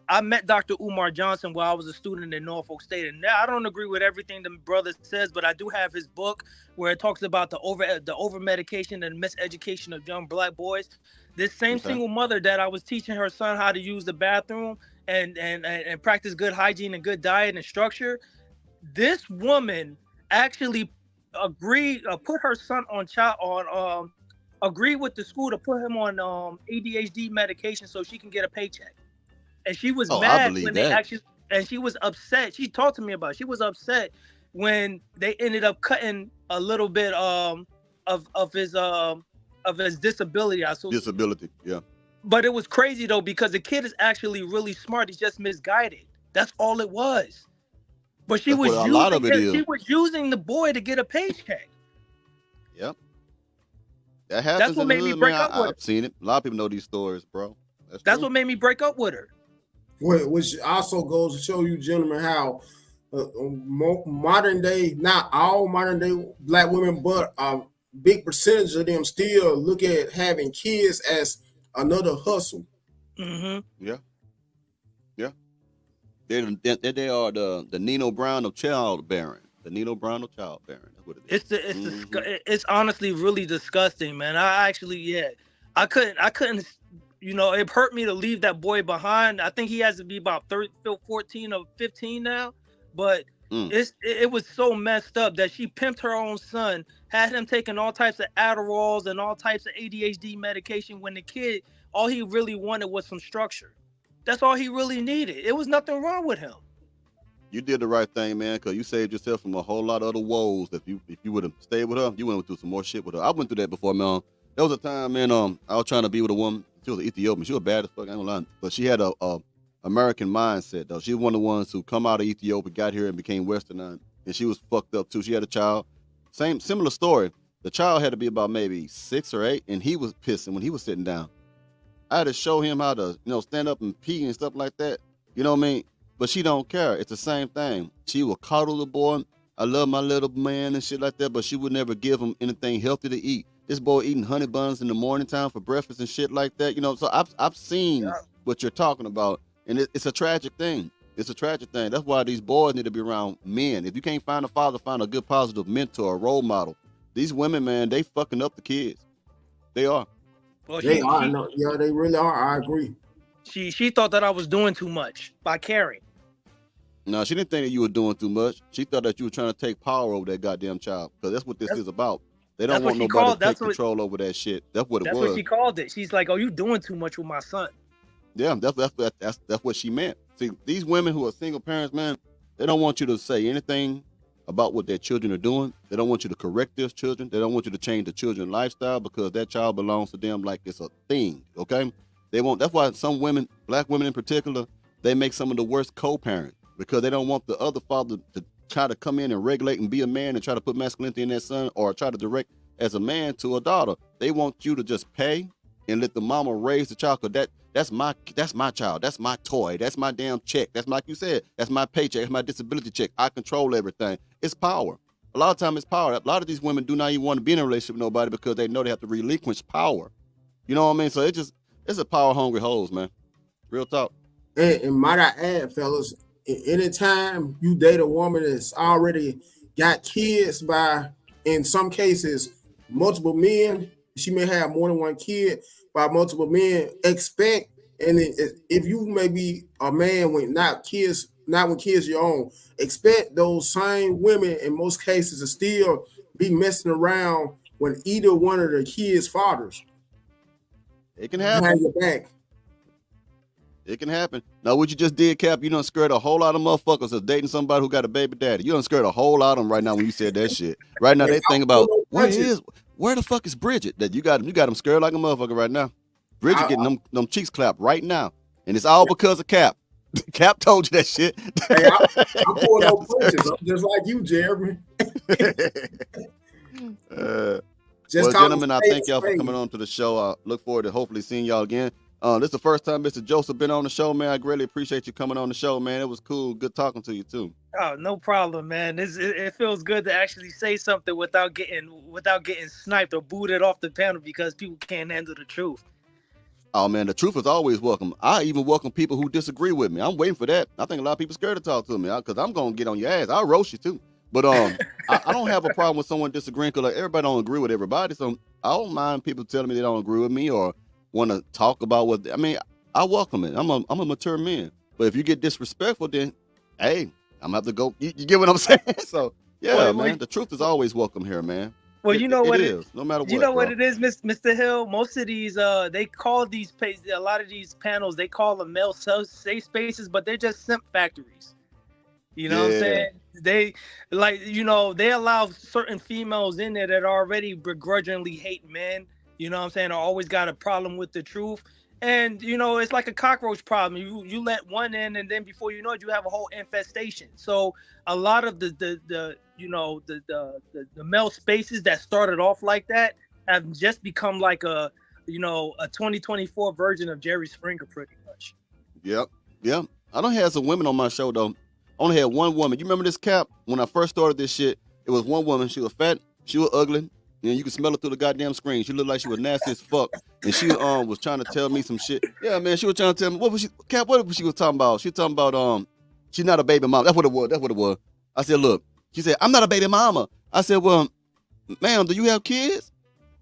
I met Dr. Umar Johnson while I was a student in Norfolk State, and now I don't agree with everything the brother says, but I do have his book where it talks about the over medication and miseducation of young black boys. This same single mother that I was teaching her son how to use the bathroom and practice good hygiene and good diet and structure. This woman actually put her son on agreed with the school to put him on ADHD medication so she can get a paycheck. And she was mad when they actually, and she was upset. She talked to me about it. She was upset when they ended up cutting a little bit of his disability. Disability, yeah. But it was crazy though, because the kid is actually really smart. He's just misguided. That's all it was. But she was using the boy to get a paycheck. Yep. That happens. That's what made me break up with her. I've seen it. A lot of people know these stories, bro. That's what made me break up with her. Which also goes to show you, gentlemen, how modern day, not all modern day black women, but a big percentage of them still look at having kids as another hustle. Mm-hmm. Yeah. Yeah. They are the Nino Brown of childbearing. The Nino Brown of childbearing. That's what it is. It's honestly really disgusting, man. I couldn't. You know, it hurt me to leave that boy behind. I think he has to be about 14 or 15 now. But it was so messed up that she pimped her own son, had him taking all types of Adderalls and all types of ADHD medication when the kid, all he really wanted was some structure. That's all he really needed. It was nothing wrong with him. You did the right thing, man, because you saved yourself from a whole lot of other woes. If you would have stayed with her, you went through some more shit with her. I went through that before, man. There was a time, man, I was trying to be with a woman. She was Ethiopian. She was bad as fuck, I ain't gonna lie. But she had a American mindset, though. She was one of the ones who come out of Ethiopia, got here, and became Westernized. And she was fucked up, too. She had a child. Similar story. The child had to be about maybe 6 or 8, and he was pissing when he was sitting down. I had to show him how to, stand up and pee and stuff like that. You know what I mean? But she don't care. It's the same thing. She will coddle the boy. I love my little man and shit like that, but she would never give him anything healthy to eat. This boy eating honey buns in the morning time for breakfast and shit like that. So I've seen what you're talking about, and it's a tragic thing. It's a tragic thing. That's why these boys need to be around men. If you can't find a father, find a good positive mentor, a role model. These women, man, they fucking up the kids. They are. Well, they really are. I agree. She thought that I was doing too much by caring. No, she didn't think that you were doing too much. She thought that you were trying to take power over that goddamn child, because that's what this is about. They don't want nobody to take control over that shit. That's what it was. That's what she called it. She's like, "Oh, you doing too much with my son." Yeah, that's what she meant. See, these women who are single parents, man, they don't want you to say anything about what their children are doing. They don't want you to correct their children. They don't want you to change the children's lifestyle, because that child belongs to them like it's a thing. Okay, they won't. That's why some women, black women in particular, they make some of the worst co-parents, because they don't want the other father to try to come in and regulate and be a man and try to put masculinity in their son, or try to direct as a man to a daughter. They want you to just pay and let the mama raise the child, because that's my child. That's my toy. That's my damn check. That's like you said, that's my paycheck. That's my disability check. I control everything. It's power. A lot of time it's power. A lot of these women do not even want to be in a relationship with nobody, because they know they have to relinquish power. You know what I mean? So it's a power hungry hoes, man. Real talk. And might I add, fellas, anytime you date a woman that's already got kids by, in some cases, multiple men, she may have more than one kid by multiple men, expect, and if you may be a man with not when kids your own, expect those same women in most cases to still be messing around when either one of the kids' fathers. It can happen. Behind your back. It can happen. Now, what you just did, Cap, you done scared a whole lot of motherfuckers that's dating somebody who got a baby daddy. You done scared a whole lot of them right now when you said that shit. Right now, they think about, where the fuck is Bridget? That you got them scared like a motherfucker right now. Bridget getting them cheeks clapped right now. And it's all because of Cap. Cap told you that shit. Hey, I'm pulling no punches. I'm just like you, Jeremy. Well, gentlemen, I thank y'all for coming on to the show. I look forward to hopefully seeing y'all again. This is the first time Mr. Joseph been on the show, man. I greatly appreciate you coming on the show, man. It was cool. Good talking to you, too. Oh, no problem, man. It feels good to actually say something without getting sniped or booted off the panel because people can't handle the truth. Oh, man, the truth is always welcome. I even welcome people who disagree with me. I'm waiting for that. I think a lot of people scared to talk to me because I'm going to get on your ass. I'll roast you, too. But I don't have a problem with someone disagreeing because like, everybody don't agree with everybody. So I don't mind people telling me they don't agree with me or want to talk about what I mean. I welcome it. I'm a mature man. But if you get disrespectful, then hey, I'm gonna have to go. You get what I'm saying? So yeah, Well, man. The truth is always welcome here, man. Well, you know it what is, no matter what. You know bro. what it is, Mr. Hill. Most of these, they call these a lot of these panels, they call them male safe spaces, but they're just simp factories. You know what I'm saying? They they allow certain females in there that already begrudgingly hate men. You know what I'm saying? Or always got a problem with the truth. And it's like a cockroach problem. You let one in, and then before you know it, you have a whole infestation. So a lot of the male spaces that started off like that have just become like a 2024 version of Jerry Springer, pretty much. Yep. I don't have some women on my show though. I only had one woman. You remember this, Cap? When I first started this shit, it was one woman. She was fat. She was ugly. And you could smell it through the goddamn screen. She looked like she was nasty as fuck. And she was trying to tell me some shit. Yeah, man, she was trying to tell me, what was she was talking about? She was talking about she's not a baby mama. That's what it was. I said, look, she said, I'm not a baby mama. I said, well, ma'am, do you have kids?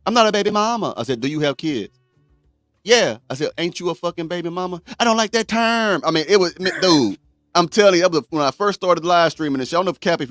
I'm not a baby mama. I said, do you have kids? Yeah. I said, ain't you a fucking baby mama? I don't like that term. I mean, it was, dude, I'm telling you, when I first started live streaming this, I don't know if Cap,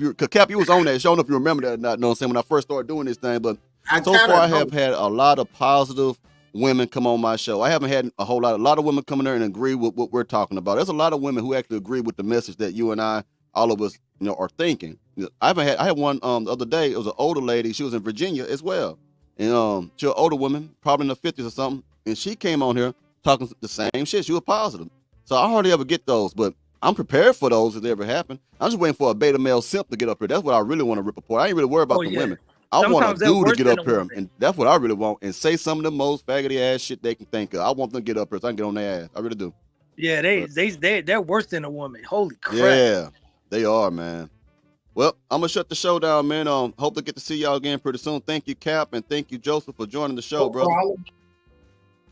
you was on that, I don't know if you remember that or not, know what I'm saying, when I first started doing this thing, but so far I have had a lot of positive women come on my show. I haven't had a lot of women come in there and agree with what we're talking about. There's a lot of women who actually agree with the message that you and I, all of us, are thinking. I had one the other day. It was an older lady. She was in Virginia as well. And she was an older woman, probably in her 50s or something. And she came on here talking the same shit. She was positive. So I hardly ever get those, but I'm prepared for those if they ever happen. I'm just waiting for a beta male simp to get up here. That's what I really want to rip apart. I ain't really worried about the women. I want a dude to get up here, and that's what I really want, and say some of the most faggoty ass shit they can think of. I want them to get up here so I can get on their ass. I really do. Yeah, they're worse than a woman. Holy crap. Yeah, they are, man. Well, I'm gonna shut the show down, man. Hope to get to see y'all again pretty soon. Thank you, Cap, and thank you, Joseph, for joining the show, brother. All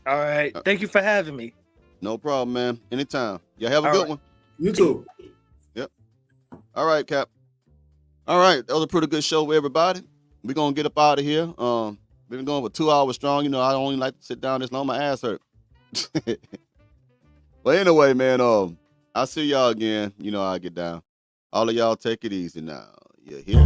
right. Thank you for having me. No problem, man. Anytime. Y'all have a good one. You too. Yep. All right, Cap. All right, that was a pretty good show with everybody. We're gonna get up out of here. We've been going for 2 hours strong. I don't even like to sit down this long. My ass hurt. But anyway, man, I'll see y'all again. You know how I get down. All of y'all take it easy now. You hear?